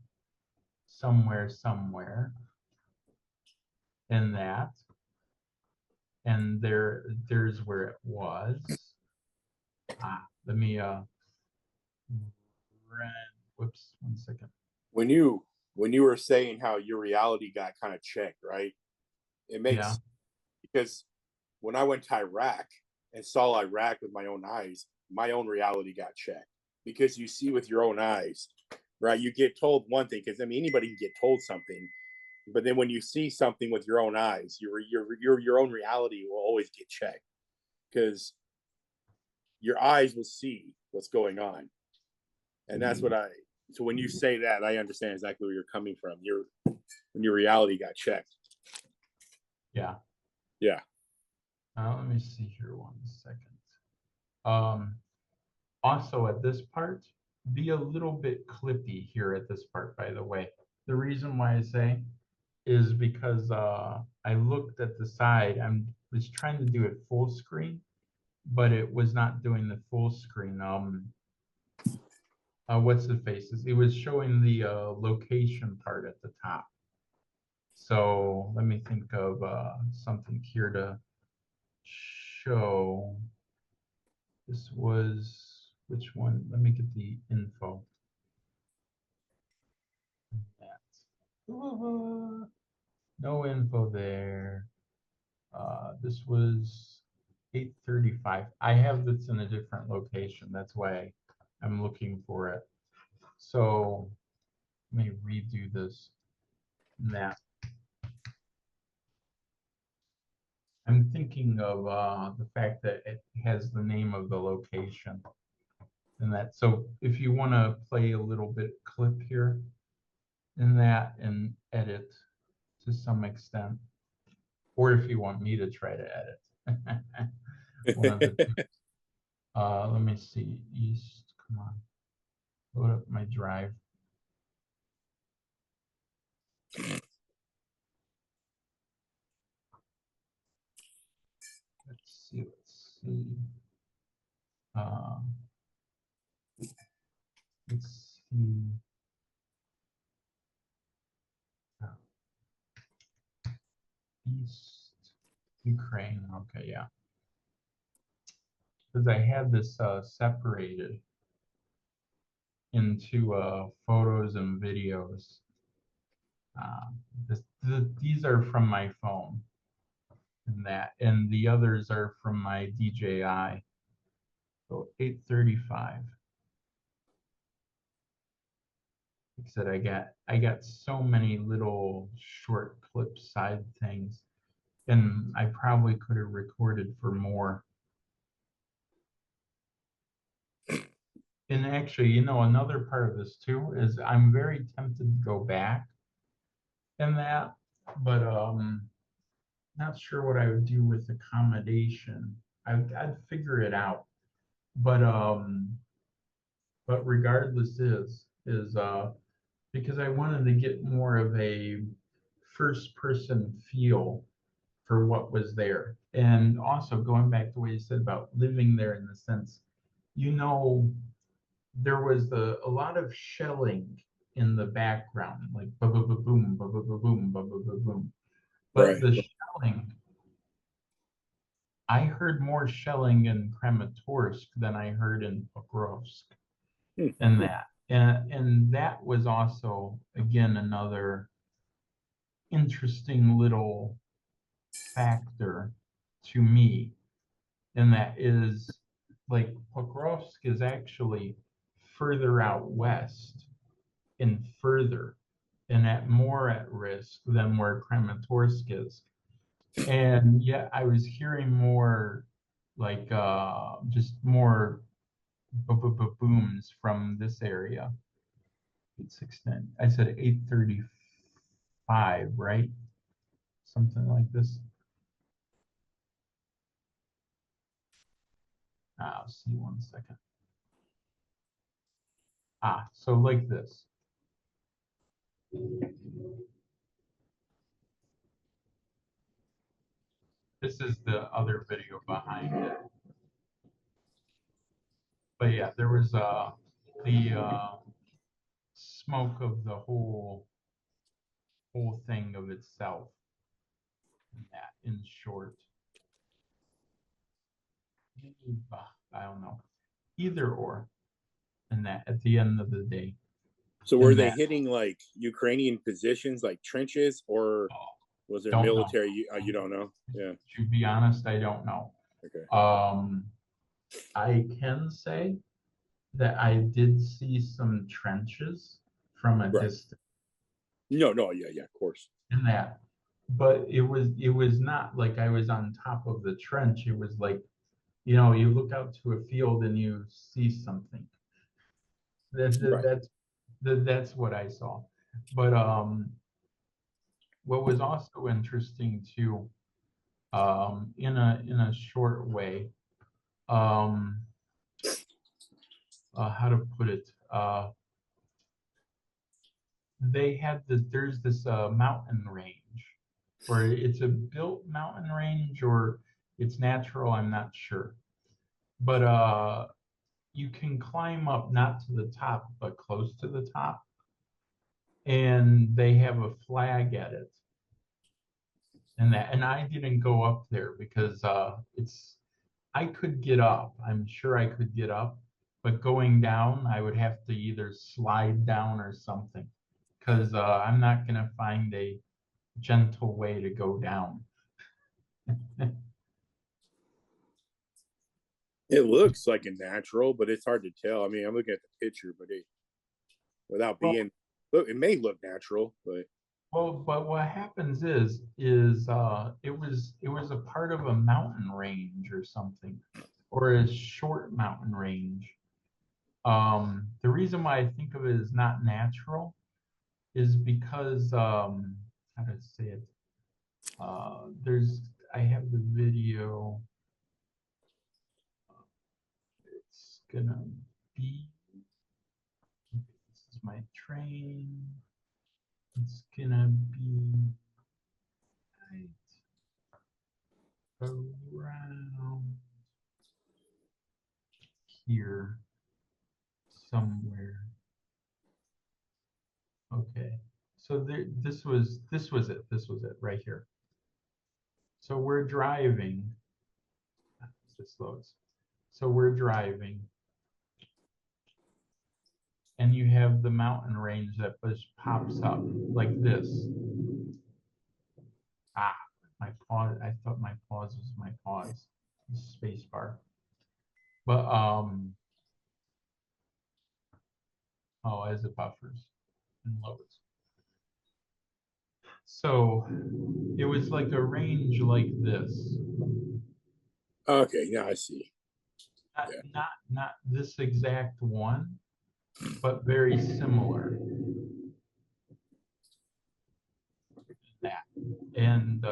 in that, and there's where it was. Let me whoops, 1 second. When you were saying how your reality got kind of checked, right? It makes because when I went to Iraq and saw Iraq with my own eyes, my own reality got checked because you see with your own eyes, right? You get told one thing because I mean anybody can get told something, but then when you see something with your own eyes, your own reality will always get checked because your eyes will see what's going on, and that's what I. So when you say that, I understand exactly where you're coming from. When your reality got checked. Yeah. Yeah. Let me see here 1 second. Also at this part, be a little bit clippy here at this part, by the way. The reason why I say is because I looked at the side. I was trying to do it full screen, but it was not doing the full screen. What's the faces? It was showing the location part at the top. So let me think of something here to show. This was, which one? Let me get the info. No info there. This was 8:35. I have this in a different location. That's why I'm looking for it. So let me redo this map. I'm thinking of the fact that it has the name of the location and that. So if you want to play a little bit clip here in that and edit to some extent, or if you want me to try to edit. One of the two. Let me see. East, come on. Load up my drive. Let's see. Let's see. East Ukraine. Okay, yeah. Because I had this separated into photos and videos. These are from my phone, and the others are from my DJI. So 8:35. Like I said, I got so many little short clip side things, and I probably could have recorded for more. And actually, another part of this too is I'm very tempted to go back in that, but not sure what I would do with accommodation. I'd figure it out. But regardless is because I wanted to get more of a first person feel for what was there. And also going back to what you said about living there in the sense, there was a lot of shelling in the background, like ba ba ba boom, ba ba ba boom, ba ba ba boom. But Right. the shelling, I heard more shelling in Kramatorsk than I heard in Pokrovsk. And that. And that was also, again, another interesting little factor to me. And that is, like, Pokrovsk is actually further out west and further and more at risk than where Kramatorsk is. And yet I was hearing more like just more booms from this area. 8:16. I said 8:35, right? Something like this. I'll see 1 second. So like this. This is the other video behind it. But yeah, there was the smoke of the whole thing of itself. That, in short. I don't know. Either or. And that at the end of the day. So were they hitting like Ukrainian positions, like trenches, or was there military? You don't know? Yeah. To be honest, I don't know. Okay. I can say that I did see some trenches from a distance. No, yeah, of course. In that, but it was not like I was on top of the trench. It was like, you know, you look out to a field and you see something. That's what I saw. But what was also interesting too, in a short way, how to put it, they had there's this mountain range, or it's a built mountain range, or it's natural, I'm not sure. But you can climb up, not to the top, but close to the top. And they have a flag at it. And I didn't go up there because I could get up. I'm sure I could get up, but going down, I would have to either slide down or something, because I'm not going to find a gentle way to go down. It looks like a natural, but it's hard to tell. I mean, I'm looking at the picture, but without being, it may look natural, but. Well, but what happens is it was a part of a mountain range or something, or a short mountain range. The reason why I think of it as not natural is because how to say it? I have the video. It's gonna be. This is my train. It's gonna be right around here somewhere. Okay, so this was it right here. So we're driving. This loads. So we're driving, and you have the mountain range that just pops up like this. My pause. I thought my pause was my pause. Space bar. But as it buffers and loads. So it was like a range like this. Okay, yeah, I see. Not this exact one, but very similar. That. And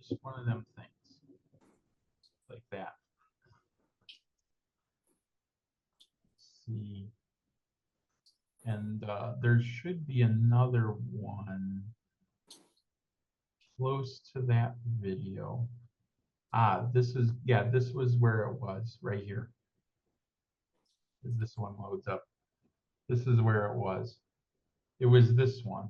just one of them things like that. Let's see. And there should be another one close to that video. This was where it was, right here. This one loads up. This is where it was. It was this one.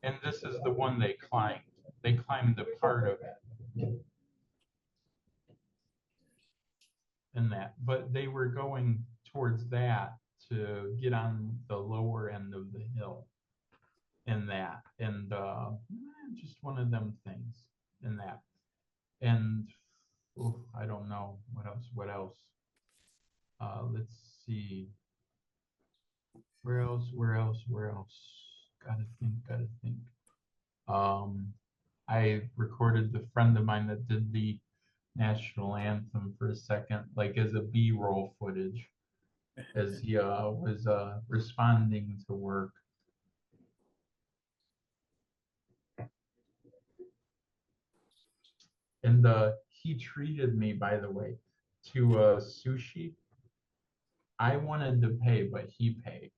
And this is the one they climbed. they climbed a part of it in that, but they were going towards that to get on the lower end of the hill in that, and just one of them things in that. And I don't know what else. Let's see. Where else? Gotta think. I recorded the friend of mine that did the national anthem for a second, like as a B-roll footage, as he was responding to work. And he treated me, by the way, to sushi. I wanted to pay, but he paid.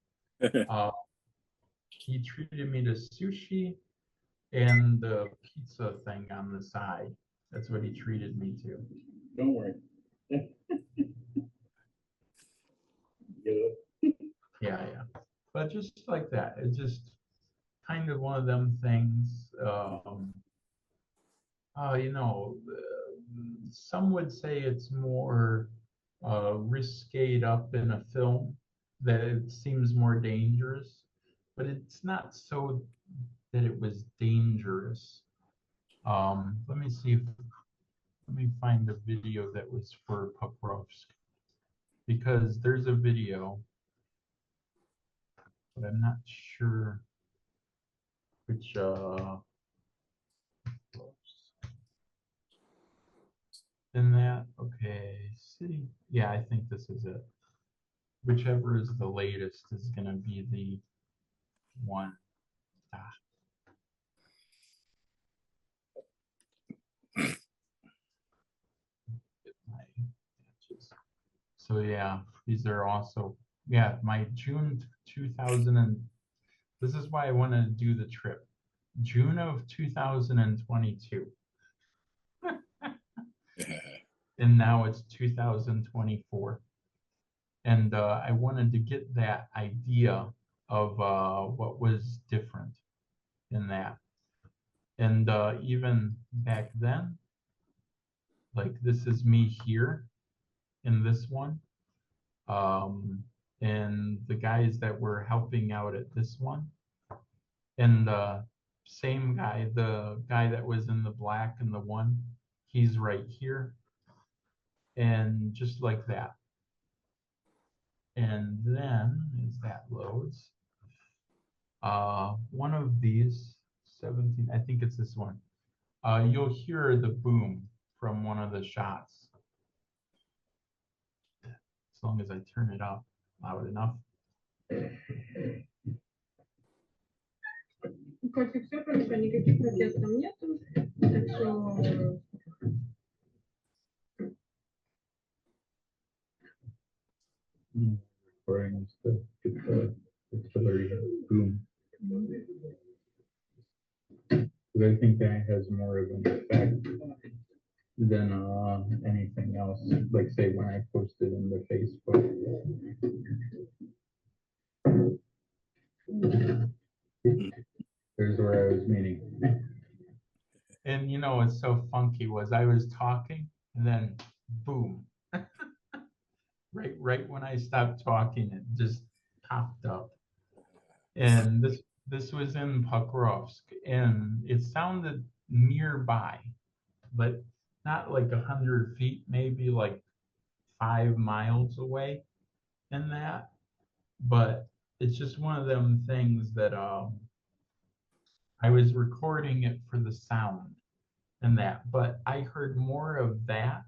He treated me to sushi and the pizza thing on the side. That's what he treated me to. Don't worry. Yeah. But just like that, it's just kind of one of them things. Some would say it's more risque up in a film, that it seems more dangerous, but it's not so that it was dangerous. Let me find a video that was for Pokrovsk, because there's a video, but I'm not sure which in that. Okay, city. Yeah, I think this is it. Whichever is the latest is gonna be the one. So yeah, these are also, yeah, my June 2000, and this is why I wanted to do the trip. June of 2022. And now it's 2024. And I wanted to get that idea of what was different in that. And even back then, like this is me here in this one. And the guys that were helping out at this one. And same guy, the guy that was in the black in the one, he's right here. And just like that. And then as that loads, one of these 17, I think it's this one, you'll hear the boom from one of the shots. As long as I turn it up loud enough. Как и все, конечно, никаких протестов нету. Так что Recording to get the artillery boom. Because I think that has more of an effect than anything else. Like say when I posted in the Facebook. There's where I was meaning. And you know what's so funky was I was talking and then boom. right when I stopped talking, it just popped up. And this was in Pokrovsk, and it sounded nearby, but not like 100 feet, maybe like 5 miles away in that. But it's just one of them things that I was recording it for the sound and that, but I heard more of that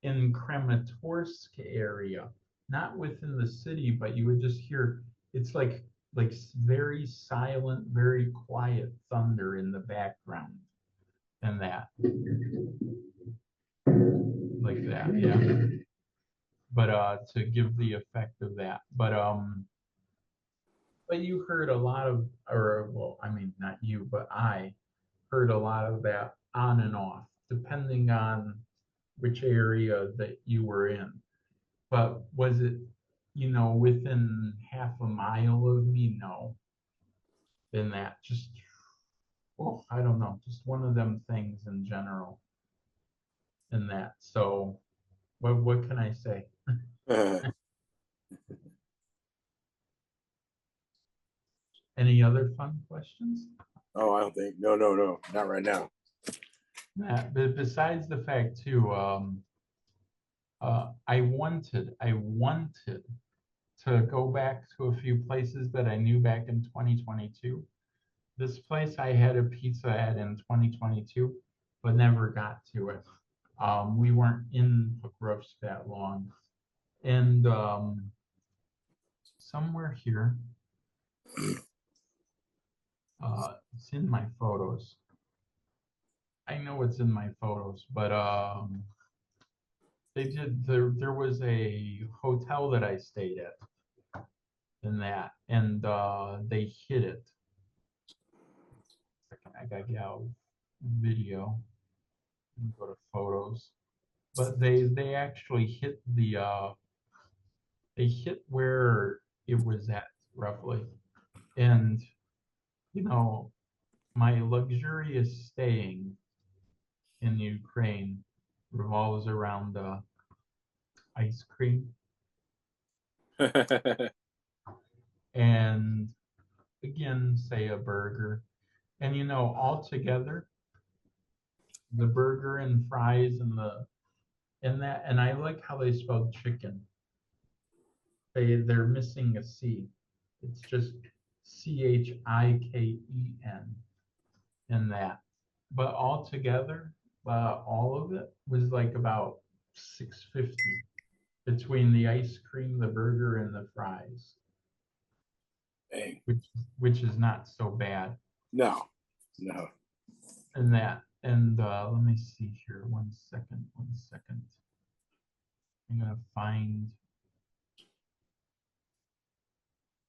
in Kramatorsk area, not within the city, but you would just hear, it's like very silent, very quiet thunder in the background and that. Like that, yeah. But to give the effect of that. But you heard a lot of, or well, I mean not you, but I heard a lot of that on and off, depending on which area that you were in. But was it, within half a mile of me? No. In that, just well, I don't know, just one of them things in general. In that, so what can I say? Any other fun questions? Oh, I don't think. No, not right now. But besides the fact too, I wanted to go back to a few places that I knew back in 2022. This place I had a pizza at in 2022, but never got to it. We weren't in Pokrovsk that long, and somewhere here, it's in my photos. I know it's in my photos, but there was a hotel that I stayed at in that, and they hid it. I gotta get out video and go to photos, but they actually hit they hit where it was at roughly, and you know, my luxurious staying in Ukraine revolves around ice cream and again, say a burger. And you know, all together, the burger and fries and I like how they spelled chicken. They're missing a C. It's just CHIKEN in that. But all together, all of it was like about $6.50 between the ice cream, the burger, and the fries. Dang. Which is not so bad. No. And that, and let me see here. One second. I'm gonna find.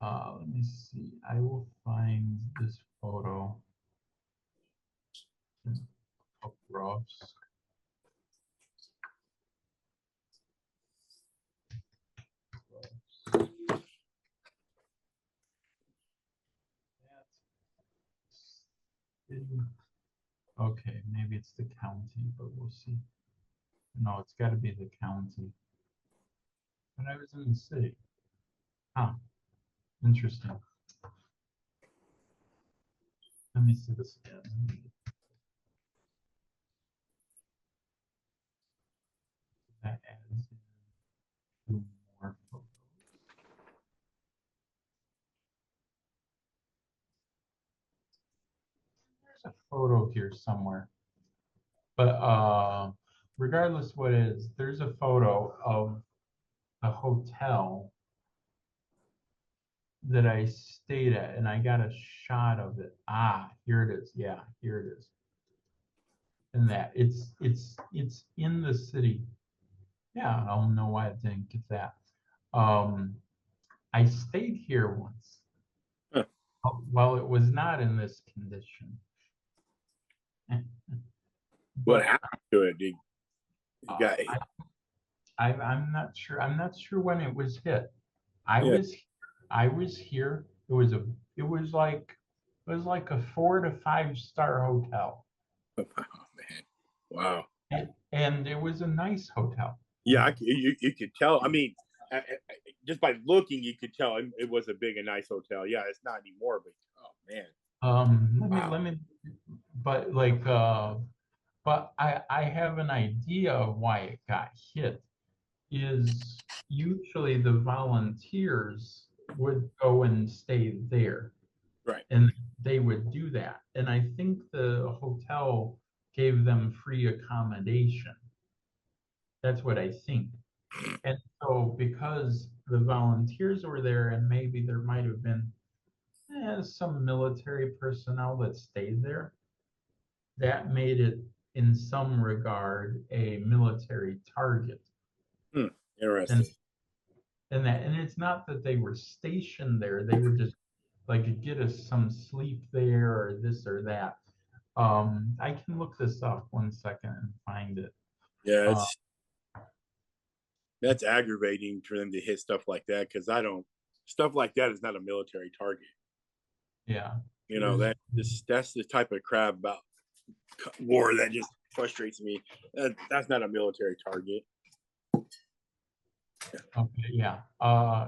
Let me see. I will find this photo. Pokrovsk. Okay, maybe it's the county, but we'll see. No, it's got to be the county. But I was in the city. Huh. Interesting. Let me see this again. That adds in two more photos. There's a photo here somewhere. But regardless what it is, there's a photo of a hotel that I stayed at, and I got a shot of it. Ah, here it is. Yeah, here it is. And that it's in the city. Yeah, I don't know why I didn't get that. I stayed here once. Huh. Well, it was not in this condition. What happened to it? You got I'm not sure. I'm not sure when it was hit. I Yeah. was here. It was like a 4 to 5 star hotel. Oh, man. Wow. And it was a nice hotel. Yeah, you could tell. I mean, just by looking, you could tell it was a big and nice hotel. Yeah, it's not anymore, but oh man. Let me, but like, but I have an idea of why it got hit. Is usually the volunteers would go and stay there. Right. And they would do that. And I think the hotel gave them free accommodation. That's what I think. And so because the volunteers were there and maybe there might have been some military personnel that stayed there, that made it in some regard a military target. Interesting. And it's not that they were stationed there, they were just like get us some sleep there or this or that. I can look this up 1 second and find it. Yeah, that's aggravating for them to hit stuff like that because stuff like that is not a military target. Yeah. You know, that's the type of crap about war that just frustrates me. That's not a military target. Okay, yeah.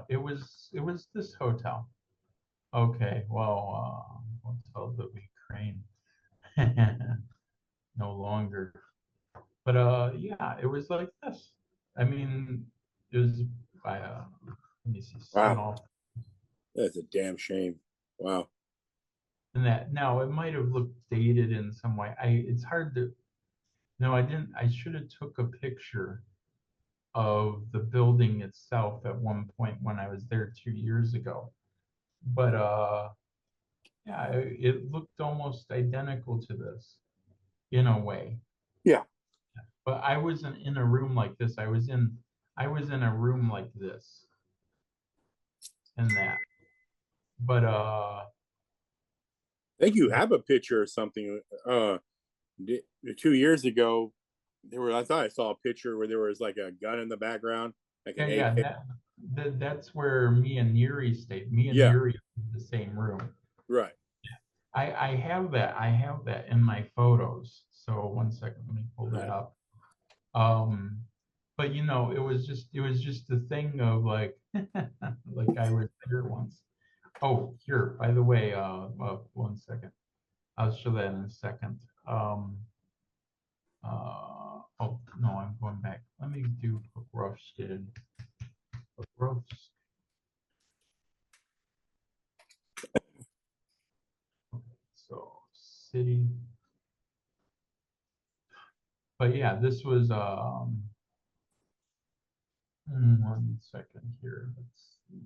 It was this hotel. Okay, well, Hotel of Ukraine. No longer. But yeah, it was like this. I mean, it was by let me see, Wow. small. That's a damn shame. Wow. And that now it might have looked dated in some way. It's hard to. No, I didn't. I should have took a picture of the building itself at one point when I was there 2 years ago. But yeah, it looked almost identical to this in a way. Yeah. But I wasn't in a room like this. I was in a room like this and that. But I think you have a picture or something. 2 years ago, I thought I saw a picture where there was like a gun in the background, like an yeah, AK. that's where me and Yuri stayed. Me and Yeah. Yuri in the same room. Right. I have that. I have that in my photos. So 1 second, let me pull that up. But you know, it was just the thing of like like I was there once. Oh, here, by the way, 1 second. I'll show that in a second. Oh no, I'm going back. Let me do Pokrovsk. Pokrovsk. So city. But yeah, this was 1 second here. Let's see.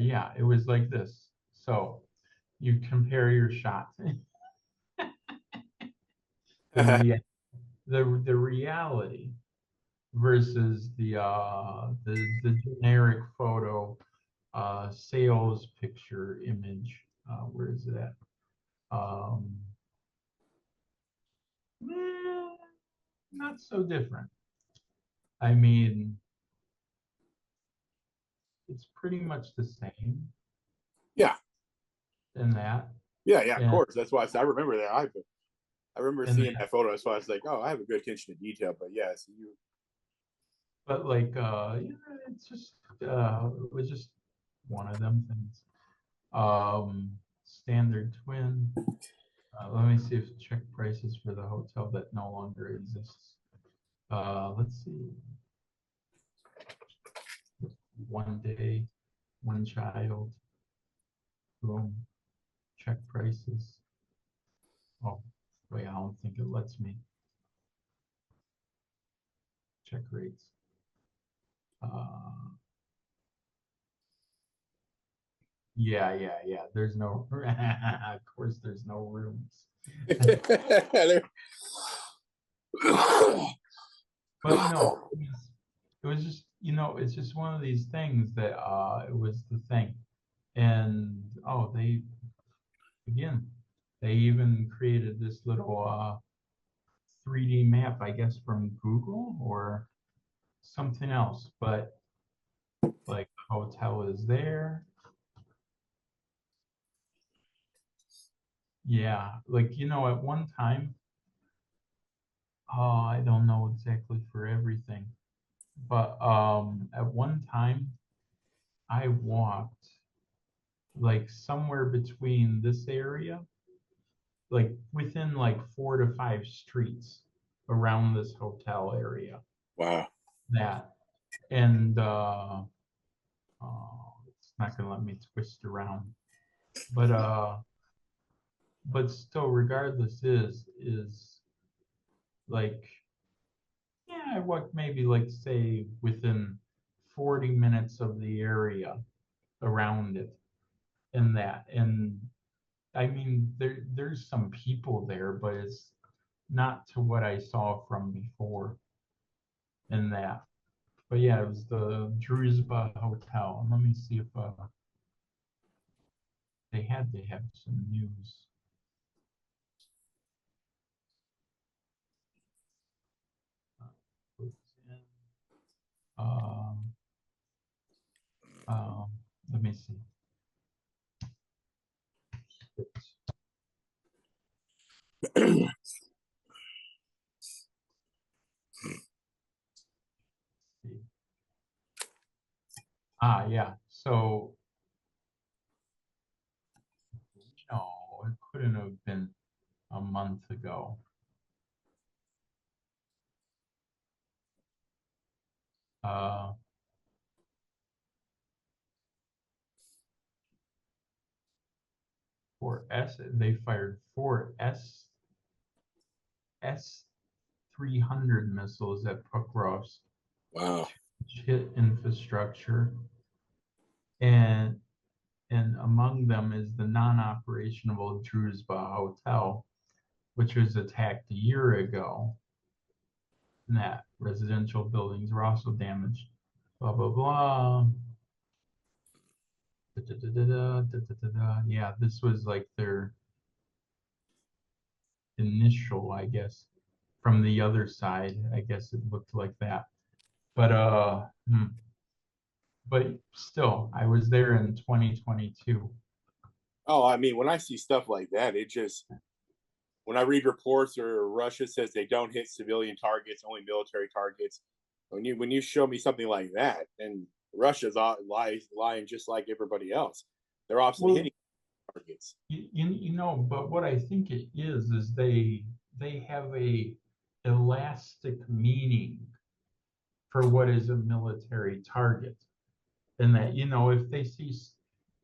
Yeah, it was like this. So you compare your shot. the reality versus the generic photo sales picture image. Where is it at? Not so different. I mean, it's pretty much the same Yeah. in that. Yeah. Of And, course. That's why I remember that. I remember and seeing that photo. That's why I was like, oh, I have a good attention to detail. But yes, you. but like, yeah, it's just it was just one of them things. Standard twin. Let me see if check prices for the hotel that no longer exists. Let's see. 1 day, 1 child. Boom. Check prices. Oh, wait, I don't think it lets me. Check rates. Yeah. There's no, of course, there's no rooms. But no, it was just, you know, it's just one of these things that it was the thing. And oh, they even created this little 3D map, I guess, from Google or something else. But like the hotel is there. Yeah, like you know, at one time, I don't know exactly for everything, but at one time I walked like somewhere between this area, like within like 4 to 5 streets around this hotel area. Wow. That and it's not gonna let me twist around, but still, regardless, is like yeah, I walked maybe like say within 40 minutes of the area around it and that. And I mean there's some people there, but it's not to what I saw from before and that. But yeah, it was the Druzhba Hotel. And let me see if they had to have some news. Um, let me see. Yeah. So, no, it couldn't have been a month ago. They fired 4S-300 missiles at Pokrovsk, Wow. which hit infrastructure, and among them is the non-operational Druzhba Hotel, which was attacked a year ago. And that residential buildings were also damaged. Blah blah blah. Yeah, this was like their initial, I guess, from the other side. I guess it looked like that. But still, I was there in 2022. Oh, I mean, when I see stuff like that, when I read reports or Russia says they don't hit civilian targets, only military targets. When you show me something like that, and Russia's lying just like everybody else, they're obviously hitting targets. But what I think it is they have a elastic meaning for what is a military target. And that,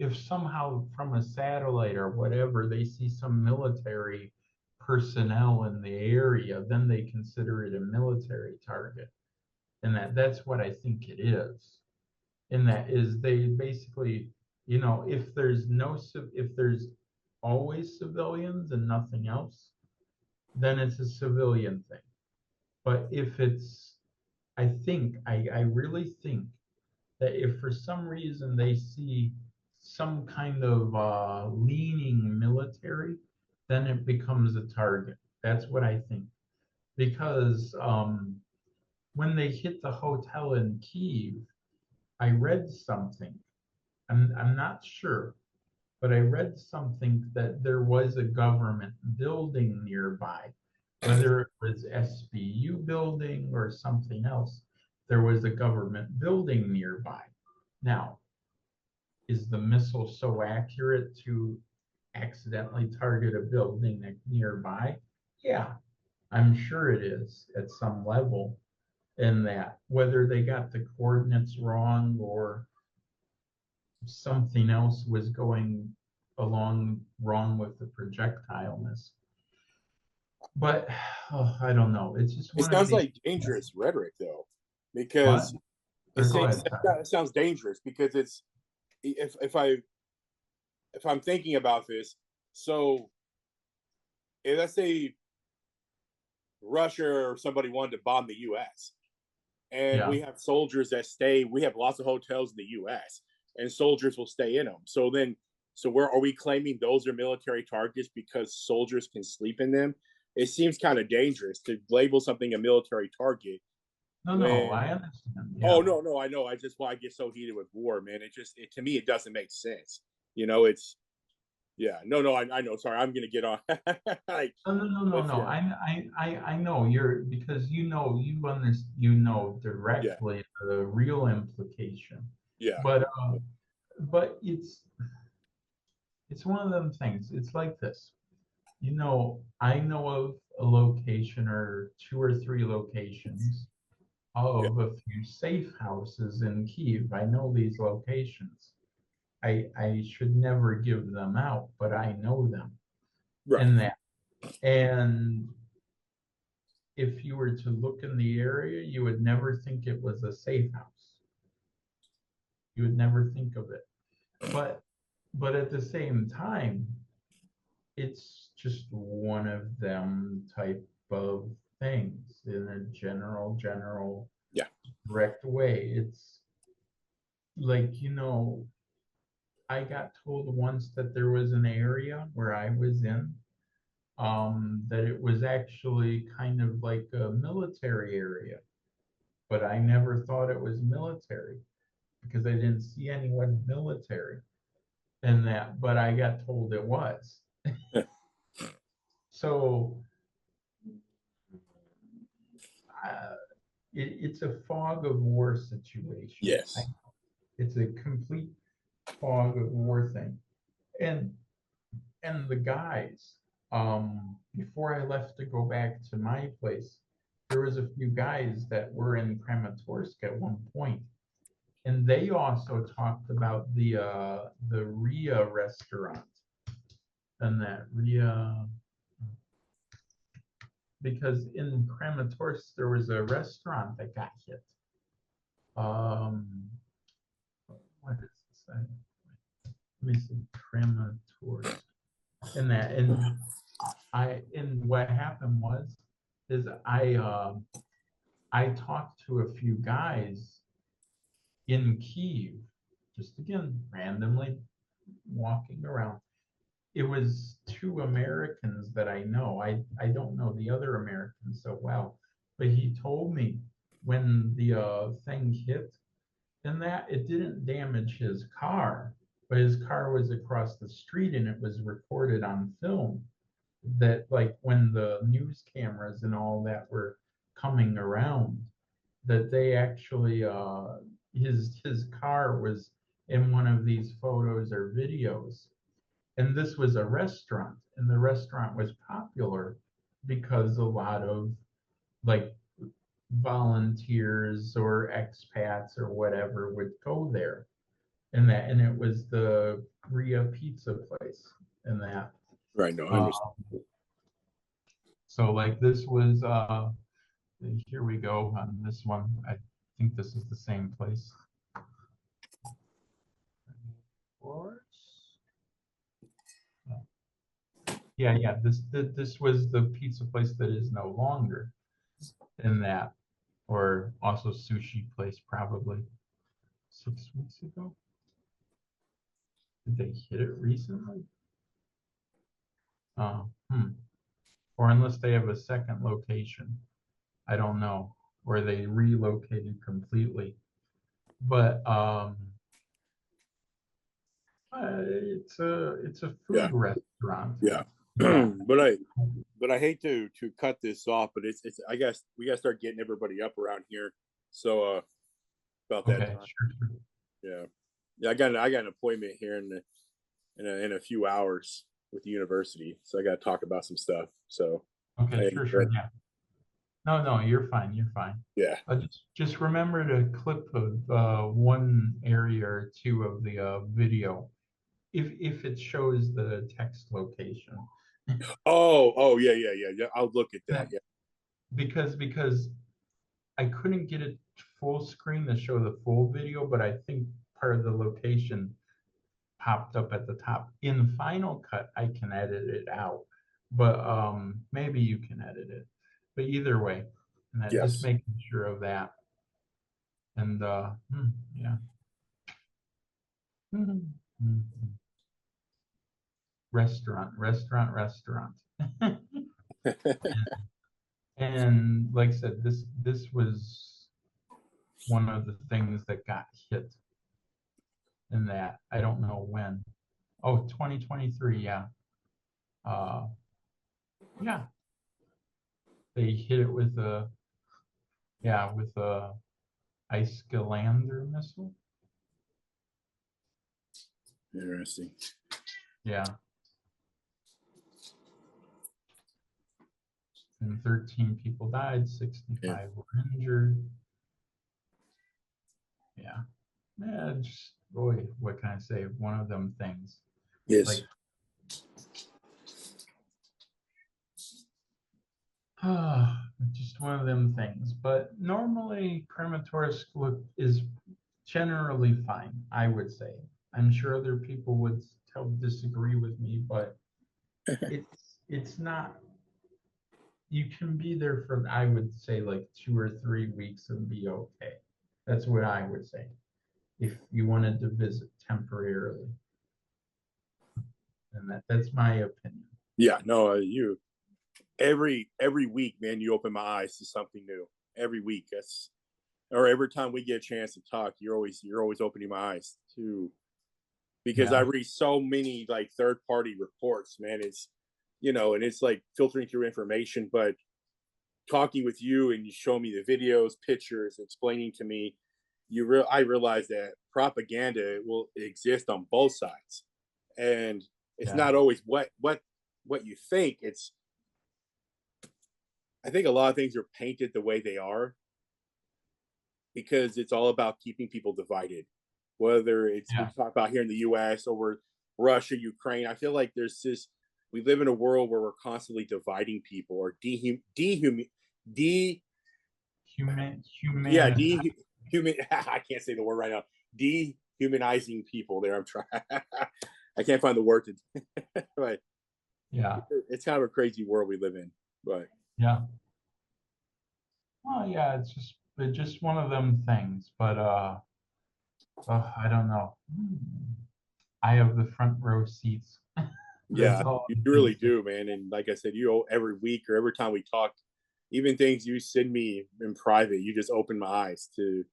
if somehow from a satellite or whatever, they see some military personnel in the area, then they consider it a military target. And that's what I think it is. And that is they basically, if there's always civilians and nothing else, then it's a civilian thing. But if I really think that if for some reason they see some kind of leaning military, then it becomes a target. That's what I think. Because when they hit the hotel in Kyiv, I read something. I'm not sure, but I read something that there was a government building nearby, whether it was SBU building or something else. There was a government building nearby. Now, is the missile so accurate to accidentally target a building nearby? Yeah, I'm sure it is at some level. In that, whether they got the coordinates wrong or something else was going along wrong with the projectileness. But I don't know. It's just It one of sounds these. like dangerous rhetoric, though, because What? Go ahead, it sounds dangerous because it's if I'm thinking about this, so if let's say Russia or somebody wanted to bomb the U.S. and Yeah. we have soldiers that stay, we have lots of hotels in the U.S. and soldiers will stay in them. So where are we claiming those are military targets because soldiers can sleep in them? It seems kind of dangerous to label something a military target. No, I understand. Oh Yeah. no, I know. I just why I get so heated with war, man. To me it doesn't make sense. It's yeah. No, I know. Sorry, I'm gonna get on. No. I know because Yeah, directly the real implication. yeah, But it's one of them things. It's like this. I know of a location or two or three locations yeah. of a few safe houses in Kyiv. I know these locations. I should never give them out, but I know them. Right. And if you were to look in the area, you would never think it was a safe house. You would never think of it. But at the same time, it's just one of them type of things in a general Yeah. direct way. It's like, I got told once that there was an area where I was in, that it was actually kind of like a military area, but I never thought it was military because I didn't see anyone military in that, but I got told it was. So it's a fog of war situation. Yes. It's a complete fog of war thing. And the guys, before I left to go back to my place, there was a few guys that were in Kramatorsk at one point, and they also talked about the Ria restaurant and that Ria, because in Kramatorsk there was a restaurant that got hit. What is this? Let me see, Kramatorsk. And that, and what happened was, is I talked to a few guys in Kyiv, just again randomly walking around. It was two Americans that I know. I don't know the other Americans so well, but he told me when the thing hit, and that it didn't damage his car, but his car was across the street and it was recorded on film, that like when the news cameras and all that were coming around, that they actually his car was in one of these photos or videos. And this was a restaurant, and the restaurant was popular because a lot of like volunteers or expats or whatever would go there. And that, and it was the Ria pizza place and that. Right. No, I understand. So like this was here we go on this one. I think this is the same place. Yeah. This was the pizza place that is no longer in that, or also sushi place probably 6 weeks ago. Did they hit it recently? Or unless they have a second location, I don't know, or they relocated completely. But it's a food restaurant. Yeah. But I hate to cut this off, but it's I guess we gotta start getting everybody up around here. So about that time. Sure. Yeah. I got an appointment here in a few hours with the university, so I got to talk about some stuff. So okay, sure, yeah. No, you're fine. Yeah. Just remember to clip of one area or two of the video, if it shows the text location. Oh, yeah. I'll look at that. Yeah. Because I couldn't get it full screen to show the full video, but I think part of the location popped up at the top. In Final Cut, I can edit it out, but maybe you can edit it. But either way, and that, just making sure of that. And yeah. Restaurant. And like I said, this was one of the things that got hit in that. I don't know when. Oh, 2023, yeah. Yeah. They hit it with a Iskalander missile. Interesting. Yeah. And 13 people died, 65 were injured. Yeah, just, boy, what can I say? One of them things. Yes. Like, just one of them things. But normally, Kramatorsk is generally fine, I would say. I'm sure other people would disagree with me, but it's not. You can be there for, I would say, like 2 or 3 weeks and be okay. That's what I would say, if you wanted to visit temporarily. And that's my opinion. Yeah, no, you every week, man, you open my eyes to something new. Every week. Or every time we get a chance to talk, you're always opening my eyes to, because I read so many like third-party reports, man. It's, and it's like filtering through information, but talking with you and you show me the videos, pictures, explaining to me, I realize that propaganda will exist on both sides, and it's Yeah. not always what you think. It's, I think a lot of things are painted the way they are because it's all about keeping people divided. Whether it's we Yeah. talk about here in the U.S. or Russia, Ukraine, I feel like there's this. We live in a world where we're constantly dividing people or de yeah, Human. dehuman. I can't say the word right now. Dehumanizing people. There, I'm trying. I can't find the word to. But Yeah. it's kind of a crazy world we live in. But Yeah. Well, yeah, it's just one of them things. But I don't know. I have the front row seats. That's yeah, all you I can really say. do, man. And like I said, every week or every time we talk, even things you send me in private, you just open my eyes to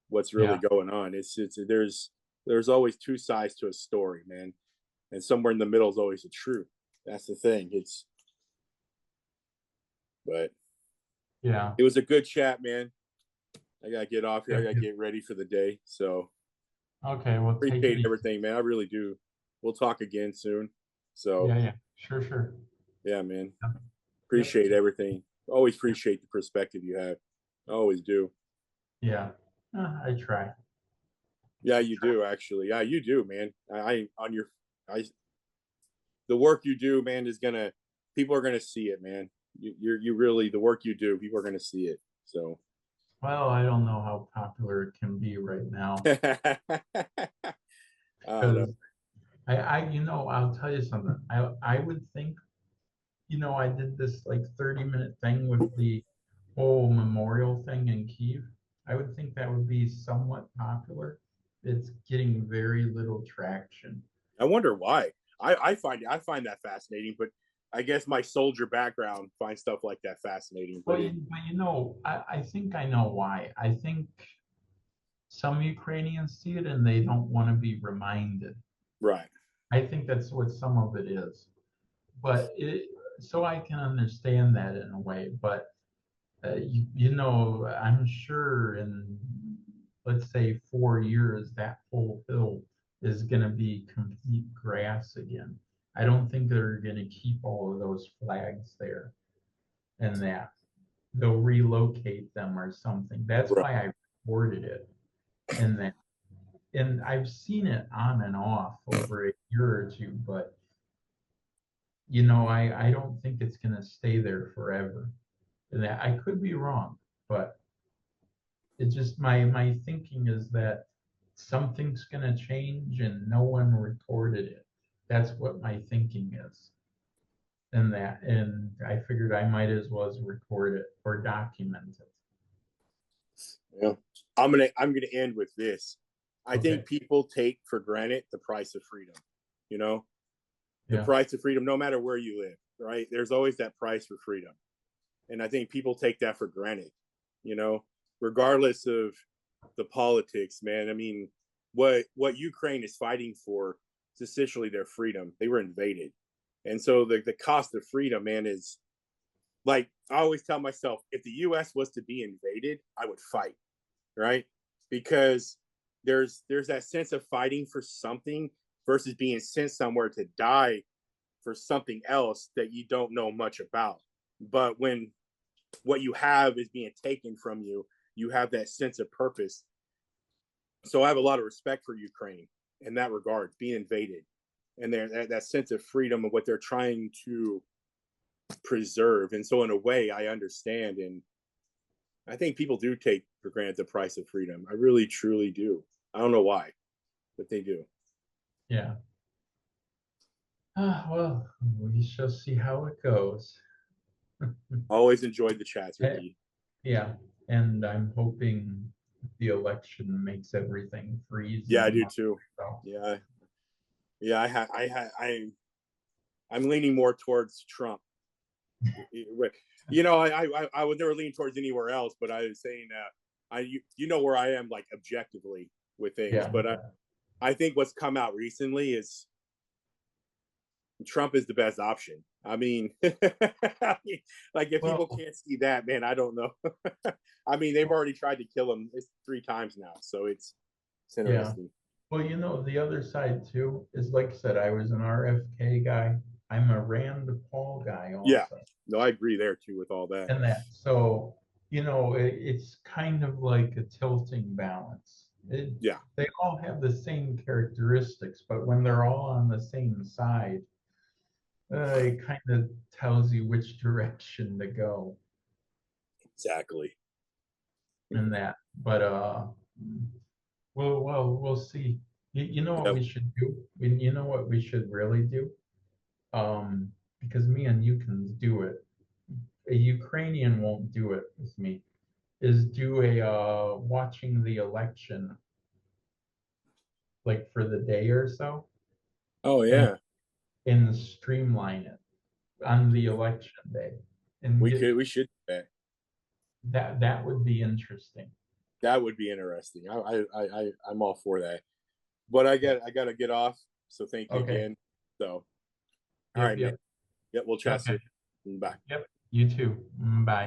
what's really Yeah. going on. It's there's always two sides to a story, man, and somewhere in the middle is always the truth. That's the thing. But Yeah. it was a good chat, man. I gotta get off here. I Yeah. gotta get ready for the day. So Okay. Well, take it appreciate easy. everything, man. I really do. We'll talk again soon. So Yeah. Yeah. Sure. yeah, man. Yep. Appreciate everything. Always appreciate the perspective you have. I always do. Yeah. I try. Yeah, you do actually. Yeah, you do, man. I on your I the work you do, man, is gonna people are gonna see it, man. You really the work you do, people are gonna see it. So Well, I don't know how popular it can be right now I don't know. because I'll tell you something. I would think, I did this like 30-minute thing with the whole memorial thing in Kyiv. I would think that would be somewhat popular. It's getting very little traction. I wonder why. I find that fascinating, but I guess my soldier background finds stuff like that fascinating. Well, But it I think I know why. I think some Ukrainians see it and they don't want to be reminded. right. I think that's what some of it is. But so I can understand that in a way. But I'm sure in, let's say, 4 years, that whole hill is going to be complete grass again. I don't think they're going to keep all of those flags there, and that they'll relocate them or something. That's Right. why I reported it. And I've seen it on and off over a year or two, but I don't think it's going to stay there forever. And that I could be wrong, but it's just my thinking is that something's going to change and no one recorded it. That's what my thinking is. And I figured I might as well record it or document it. Yeah. I'm gonna end with this. I Okay. think people take for granted the price of freedom. You know, the Yeah. price of freedom, no matter where you live, right? There's always that price for freedom. And I think people take that for granted, regardless of the politics, man. I mean, what Ukraine is fighting for is essentially their freedom. They were invaded. And so the cost of freedom, man, is like I always tell myself, if the US was to be invaded, I would fight, right? Because there's that sense of fighting for something versus being sent somewhere to die for something else that you don't know much about. But when what you have is being taken from you, you have that sense of purpose. So I have a lot of respect for Ukraine in that regard, being invaded, and that sense of freedom of what they're trying to preserve. And so in a way, I understand, and I think people do take for granted the price of freedom. I really, truly do. I don't know why, but they do. Yeah. Well, we shall see how it goes. Always enjoyed the chats with you. Yeah, and I'm hoping the election makes everything freeze. Yeah, I do too. So. Yeah. I'm leaning more towards Trump. I would never lean towards anywhere else, but I was saying where I am, like, objectively with things. Yeah. But I think what's come out recently is Trump is the best option. I mean, like if people Well, can't see that, man, I don't know. I mean, they've already tried to kill him 3 times now, so it's yeah. interesting. Well, you know, the other side too is, like I said, I was an RFK guy. I'm a Rand Paul guy Yeah, also. no, I agree there too with all that. And that, so, you know, it's kind of like a tilting balance. Yeah, They all have the same characteristics, but when they're all on the same side, it kind of tells you which direction to go exactly. in that. But we'll see. You know what Yep. we should do? You know what we should really do? Because me and you can do it. A Ukrainian won't do it with me. Is do a watching the election, like for the day or so, Oh and yeah, streamline it on the election day, and we should do that. that would be interesting. That would be interesting. I'm all for that. But I got to get off. So thank you Okay. again. So, all Yep, right, man. yep. Yep, we'll chat Okay. soon. Bye. Yep. You too. Bye.